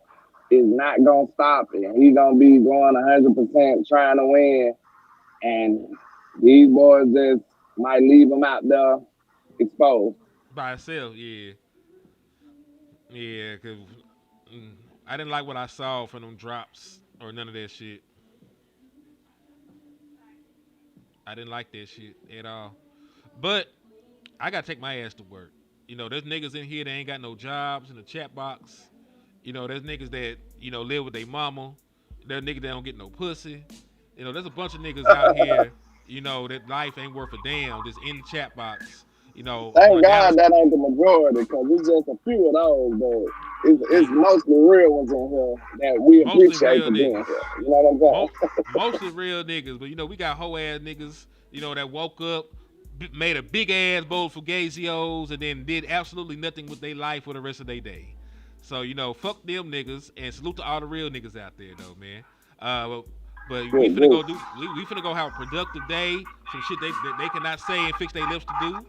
is not gonna stop it. He's gonna be going 100% trying to win, and these boys just might leave him out there exposed. By itself, yeah. Yeah, because mm, I didn't like what I saw from them drops or none of that shit. I didn't like that shit at all. But I gotta take my ass to work. You know, there's niggas in here that ain't got no jobs in the chat box. You know, there's niggas that, live with their mama. There's niggas that don't get no pussy. You know, there's a bunch of niggas out here, that life ain't worth a damn that's in the chat box. On Thank the God Dallas. that ain't the majority, because it's just a few of those, but it's Yeah, mostly real ones in here that we mostly appreciate real for being niggas. here. You know what I'm saying? Mostly real niggas, but we got hoe ass niggas, that woke up, made a big ass bowl for Gazios, and then did absolutely nothing with their life for the rest of their day. So fuck them niggas, and salute to all the real niggas out there though, man. But we Good, finna good. go do we finna go have a productive day, some shit they cannot say and fix their lips to do.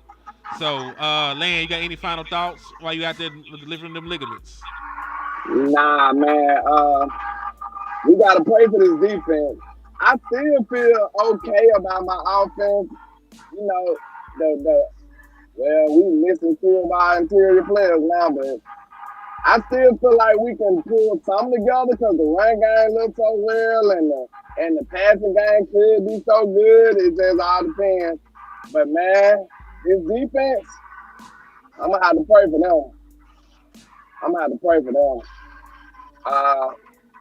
So, Lan, you got any final thoughts while you out there delivering them ligaments? Nah, man. We gotta pray for this defense. I still feel okay about my offense. You know, the well, we missing two of our interior players now, but I still feel like we can pull something together because the run game looks so well, and the passing game could be so good. It just all depends. But man, this defense, I'm gonna have to pray for them. I'm gonna have to pray for them. Uh,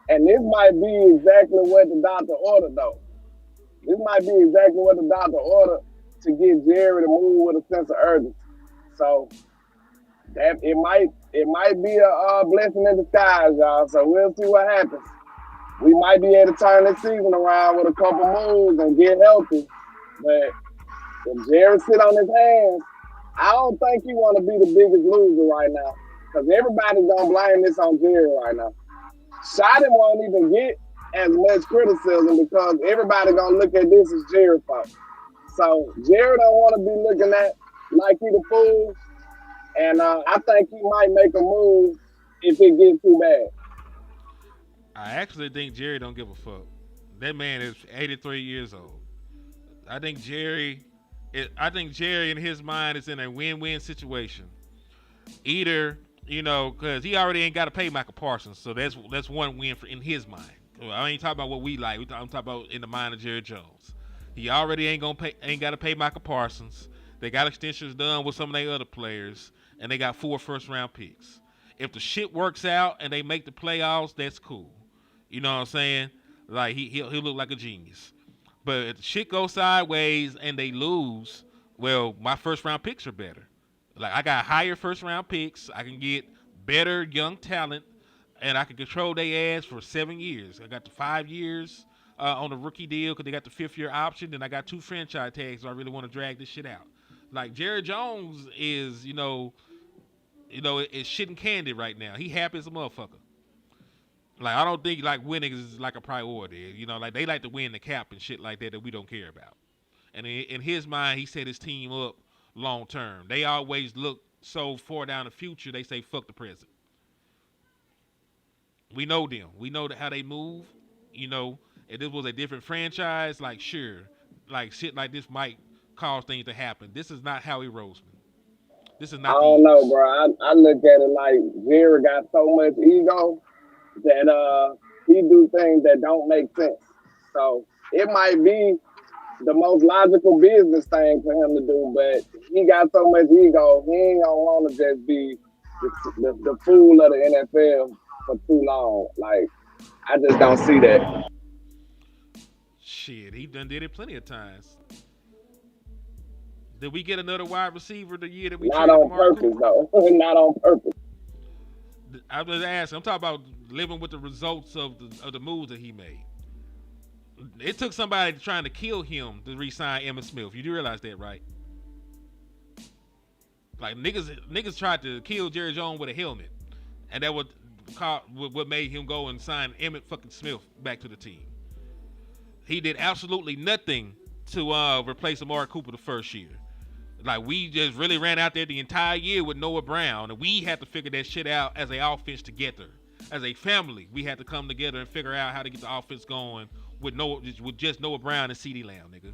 and this might be exactly what the doctor ordered, though. This might be exactly what the doctor ordered to get Jerry to move with a sense of urgency. So that it might be a blessing in disguise, y'all. So we'll see what happens. We might be able to turn this season around with a couple moves and get healthy. But if Jerry sit on his hands, I don't think he want to be the biggest loser right now. Because everybody's gonna blame this on Jerry right now. Shotty won't even get as much criticism because everybody gonna look at this as Jerry's fault. So Jerry don't want to be looking at like he the fool, and I think he might make a move if it gets too bad. I actually think Jerry don't give a fuck. That man is 83 years old. I think I think Jerry in his mind is in a win-win situation. Either because he already ain't got to pay Michael Parsons, so that's one win for in his mind. I ain't talking about what we like. I'm talking about in the mind of Jerry Jones. He already ain't got to pay Michael Parsons. They got extensions done with some of their other players, and they got 4 first-round picks. If the shit works out and they make the playoffs, that's cool. You know what I'm saying? Like he'll look like a genius. But if the shit goes sideways and they lose, well, my first round picks are better. Like I got higher first round picks. I can get better young talent, and I can control their ass for 7 years. I got the 5 years on the rookie deal because they got the 5th year option, and I got 2 franchise tags. So I really want to drag this shit out. Like Jerry Jones is, it's shit and candy right now. He happy as a motherfucker. Like I don't think like winning is like a priority. Like they like to win the cap and shit like that we don't care about. And in his mind, he set his team up long term. They always look so far down the future. They say fuck the present. We know them. We know how they move. If this was a different franchise, like sure, like shit like this might cause things to happen. This is not Howie Roseman. This is I not the don't know, Eagles. bro. I look at it like Jerry got so much ego that he do things that don't make sense. So it might be the most logical business thing for him to do, but he got so much ego, he ain't gonna want to just be the fool of the NFL for too long. Like I just don't see that. Shit, he done did it plenty of times. Did we get another wide receiver the year that we Not traded on Amari purpose Cooper? though. Not on purpose. I was asking. I'm talking about living with the results of the moves that he made. It took somebody trying to kill him to re-sign Emmitt Smith. You do realize that, right? Like niggas tried to kill Jerry Jones with a helmet, and that what made him go and sign Emmitt fucking Smith back to the team. He did absolutely nothing to replace Amari Cooper the first year. Like we just really ran out there the entire year with Noah Brown, and we had to figure that shit out as a offense together. As a family, we had to come together and figure out how to get the offense going with just Noah Brown and CeeDee Lamb, nigga.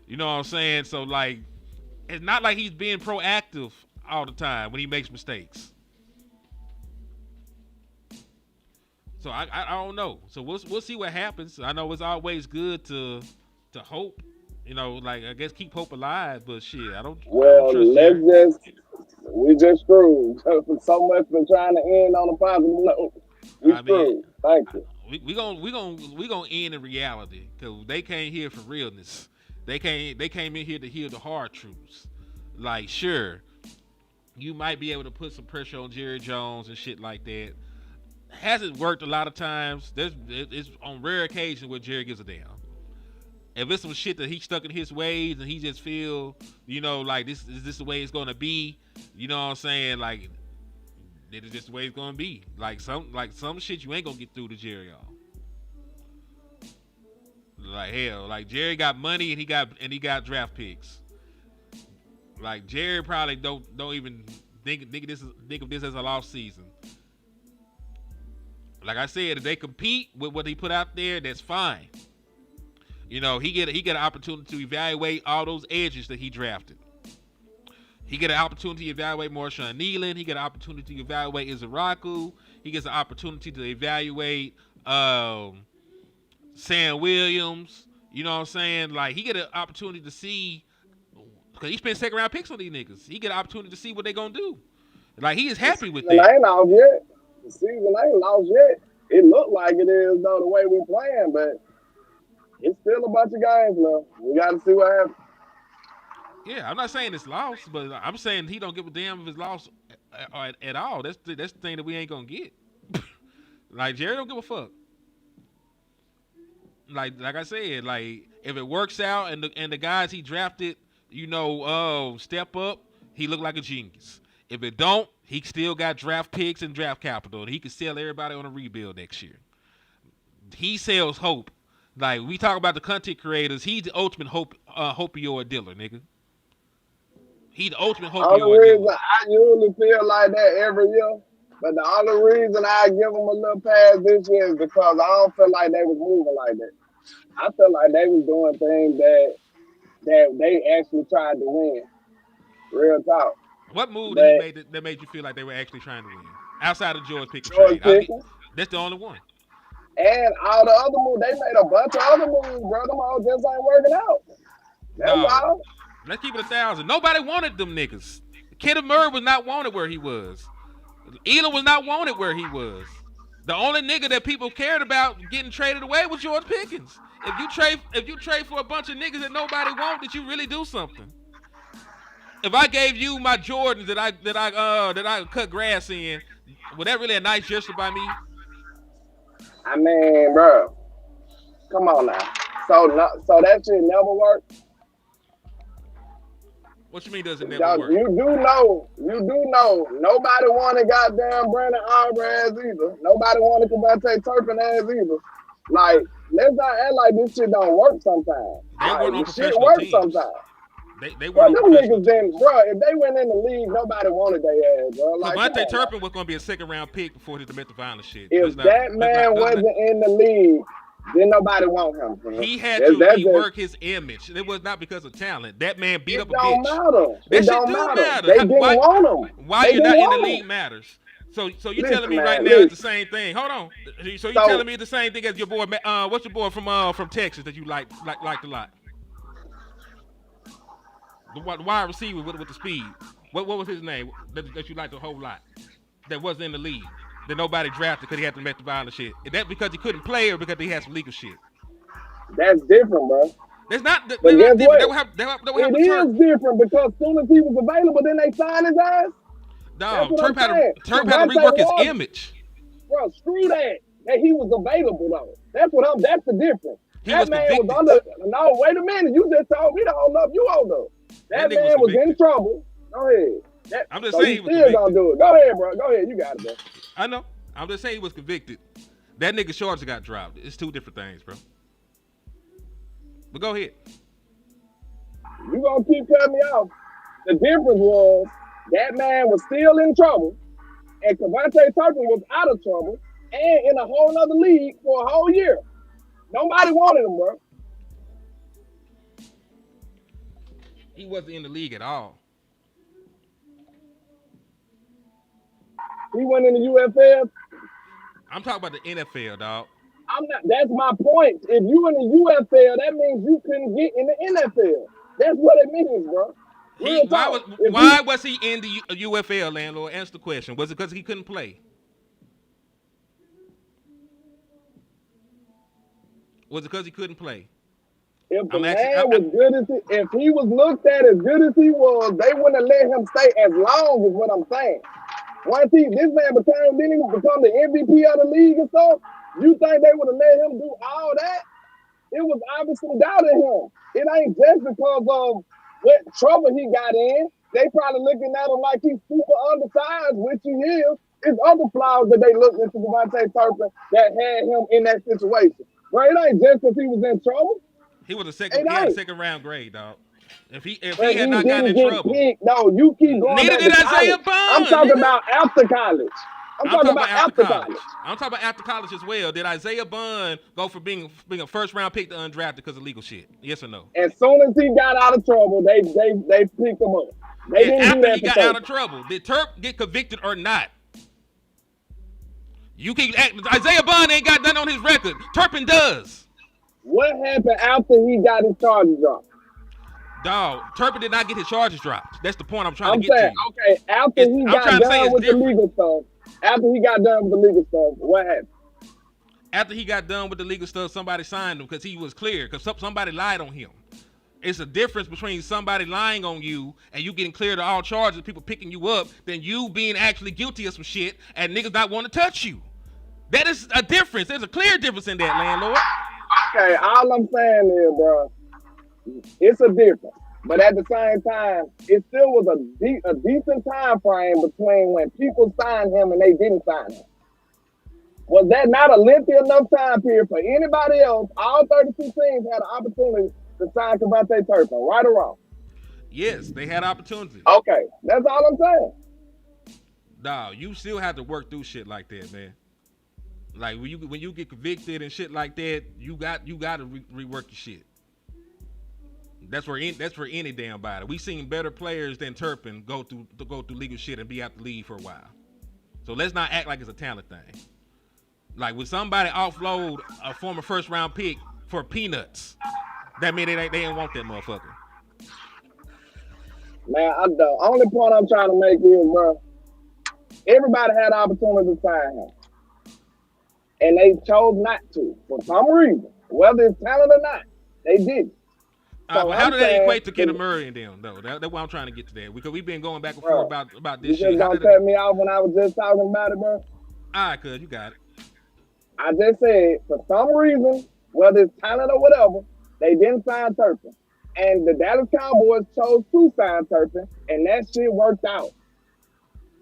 You know what I'm saying? So like, it's not like he's being proactive all the time when he makes mistakes. So I don't know. So we'll see what happens. I know it's always good to hope. You know, like I guess keep hope alive, but shit, I don't Well, trust Jerry. we just screwed. So much for trying to end on a positive note. We I mean, screwed. Thank you. we gonna end in reality because they came here for realness. They came in here to hear the hard truths. Like, sure, you might be able to put some pressure on Jerry Jones and shit like that. Hasn't worked a lot of times. It's on rare occasions where Jerry gives a damn. If it's some shit that he's stuck in his ways and he just feel, like this is this the way it's gonna be, you know what I'm saying? Like, this is just the way it's gonna be. Like some shit you ain't gonna get through to Jerry on. Like hell, like Jerry got money and he got draft picks. Like Jerry probably don't even think of this as a lost season. Like I said, if they compete with what he put out there, that's fine. He get an opportunity to evaluate all those edges that he drafted. He get an opportunity to evaluate Marshawn Nealon. He get an opportunity to evaluate Izaraku. He gets an opportunity to evaluate Sam Williams. You know what I'm saying? Like he get an opportunity to see, because he spent second round picks on these niggas. He get an opportunity to see what they gonna do. Like he is happy with that. Ain't out yet. The season ain't lost yet. It looked like it is though the way we playing, but it's still a bunch of games left. We got to see what happens. Yeah, I'm not saying it's lost, but I'm saying he don't give a damn if it's lost at all. That's the thing that we ain't gonna get. Like Jerry don't give a fuck. Like I said, like if it works out and the guys he drafted, step up, he look like a genius. If it don't, he still got draft picks and draft capital, and he can sell everybody on a rebuild next year. He sells hope. Like we talk about the content creators, he's the ultimate opioid dealer, nigga. He the ultimate opioid dealer. Only reason I usually feel like that every year, but the only reason I give them a little pass this year is because I don't feel like they was moving like that. I feel like they was doing things that they actually tried to win. Real talk. What move did he make that made you feel like they were actually trying to win? Outside of George Pickens trade. That's the only one. And all the other moves, they made a bunch of other moves, bro. Them all just ain't working out. That's all. Let's keep it 1,000. Nobody wanted them niggas. Kenneth Murray was not wanted where he was. Elam was not wanted where he was. The only nigga that people cared about getting traded away was George Pickens. If you trade for a bunch of niggas that nobody want, did you really do something? If I gave you my Jordans that I cut grass in, was that really a nice gesture by me? I mean, bro, come on now. So that shit never worked. What you mean does it never work? You do know. Nobody wanted goddamn Brandon Aubrey as either. Nobody wanted Devontae Turpin as either. Like, let's not act like this shit don't work sometimes. They weren't on shit professional works teams. sometimes. They weren't them niggas then, bro, if they went in the league, nobody wanted their ass, bro. Like, Devontae Turpin was going to be a second round pick before his domestic violence shit. If that man wasn't in the league, Didn't nobody want him. Bro. He had to rework his image. It was not because of talent. That man beat up a bitch. It don't matter. That shit do matter. They didn't want him. Why you're not in the league matters. So you telling me right now it's the same thing? Hold on. So you telling me it's the same thing as your boy? What's your boy from Texas that you liked a lot? The wide receiver with the speed. What was his name that you liked a whole lot? That wasn't in the league. That nobody drafted because he had to make the violent shit. Is that because he couldn't play or because he had some legal shit? That's different, bro. That's not. That's but not guess different. What? It is different because as soon as he was available, then they signed his ass. Dog, Turp had to rework his image. Bro, screw that. That he was available though. That's the difference. That man was under. No, wait a minute. You just told me to hold up. You hold up. That man was in trouble. Go ahead. I'm just saying he was still gonna do it. Go ahead, bro. Go ahead. You got it, bro. I know. I'm just saying he was convicted. That nigga charges got dropped. It's two different things, bro. But go ahead. You gonna keep cutting me off. The difference was that man was still in trouble, and Cavante Turpin was out of trouble and in a whole nother league for a whole year. Nobody wanted him, bro. He wasn't in the league at all. He went in the UFL. I'm talking about the NFL, dog. I'm not. That's my point. If you in the UFL, that means you couldn't get in the NFL. That's what it means, bro. Why was he in the UFL, landlord? Answer the question. Was it because he couldn't play? Was it because he couldn't play? If the man was good as if he was looked at as good as he was, they wouldn't have let him stay as long as what I'm saying. Once this man didn't even become the MVP of the league and stuff, you think they would have let him do all that? It was obviously doubting him. It ain't just because of what trouble he got in. They probably looking at him like he's super undersized, which he is. It's other flaws that they looked into Cavante Turpin that had him in that situation. Bro, it ain't just because he was in trouble. He was a second round grade, dog. If he had not gotten in trouble. No, you keep going. Neither did Isaiah Bond. I'm talking about after college. I'm talking about after college. I'm talking about after college as well. Did Isaiah Bond go from being a first round pick to undrafted because of legal shit? Yes or no? As soon as he got out of trouble, they picked him up. They didn't after do that he got out of trouble, did Turp get convicted or not? Isaiah Bond ain't got nothing on his record. Turpin does. What happened after he got his charges dropped? Dog, Turpin did not get his charges dropped. That's the point I'm trying to get to. Okay, after he got done with the legal stuff, what happened? After he got done with the legal stuff, somebody signed him because he was clear, because somebody lied on him. It's a difference between somebody lying on you and you getting cleared of all charges, people picking you up, than you being actually guilty of some shit and niggas not want to touch you. That is a difference. There's a clear difference in that, landlord. Okay, all I'm saying is, bro, it's a difference. But at the same time, it still was a decent time frame between when people signed him and they didn't sign him. Was that not a lengthy enough time period for anybody else? All 32 teams had an opportunity to sign Cavante Turpin, right or wrong? Yes, they had opportunity. Okay, that's all I'm saying. Dawg, you still have to work through shit like that, man. Like when you get convicted and shit like that, you got to rework your shit. That's for any damn body. We seen better players than Turpin go through legal shit and be out the league for a while. So let's not act like it's a talent thing. Like when somebody offload a former first round pick for peanuts, that mean they didn't want that motherfucker. Man, the only point I'm trying to make is, bro, everybody had the opportunity to sign him. And they chose not to for some reason. Whether it's talent or not, they didn't. So how do that equate to Kenneth Murray and them, though? That's why I'm trying to get to that. Because we've been going back and forth about this shit. You just don't cut me off when I was just talking about it, bro? All right, cuz, you got it. I just said, for some reason, whether it's talent or whatever, they didn't sign Turpin. And the Dallas Cowboys chose to sign Turpin, and that shit worked out.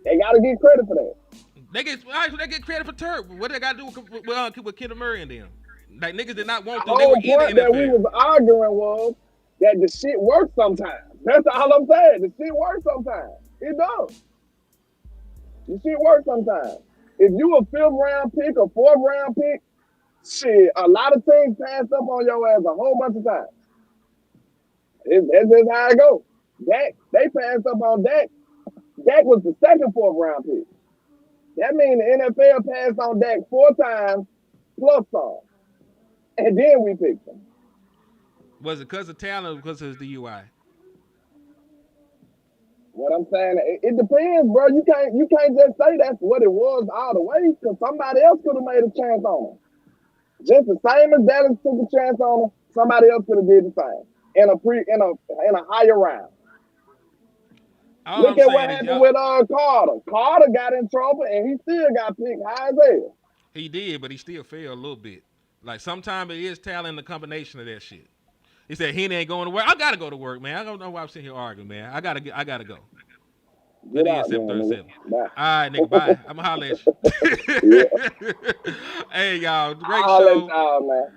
They got to get credit for that. They get credit for Turp. What they got to do with Kenneth Murray and them? Like, niggas did not want them. The whole point that we was arguing was that the shit works sometimes. That's all I'm saying. The shit works sometimes. It does. The shit works sometimes. If you a 5th round pick or 4th round pick, Shit, a lot of teams passed up on your ass a whole bunch of times. That's just how it goes. Dak, they passed up on Dak. Dak was the second fourth round pick. That means the NFL passed on Dak 4 times plus some. And then we picked him. Was it because of talent or because of his DUI? What I'm saying, it depends, bro. You can't just say that's what it was all the way, because somebody else could have made a chance on him. Just the same as Dallas took a chance on him, somebody else could have did the same in a higher round. All Look I'm at saying what is happened with Carter. Carter got in trouble and he still got picked high as hell. he did, but he still failed a little bit. Like sometimes it is talent, the combination of that shit. He said he ain't going to work. I gotta go to work, man. I don't know why I'm sitting here arguing, man. I gotta go. Get It is out there, 7:37. nigga. Bye. All right, nigga. Bye. I'ma holler at you. Hey, y'all. Great I'll let show. y'all, man.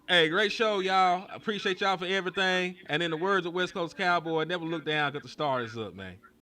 Hey, great show, y'all. Appreciate y'all for everything. And in the words of West Coast Cowboy, never look down because the star is up, man.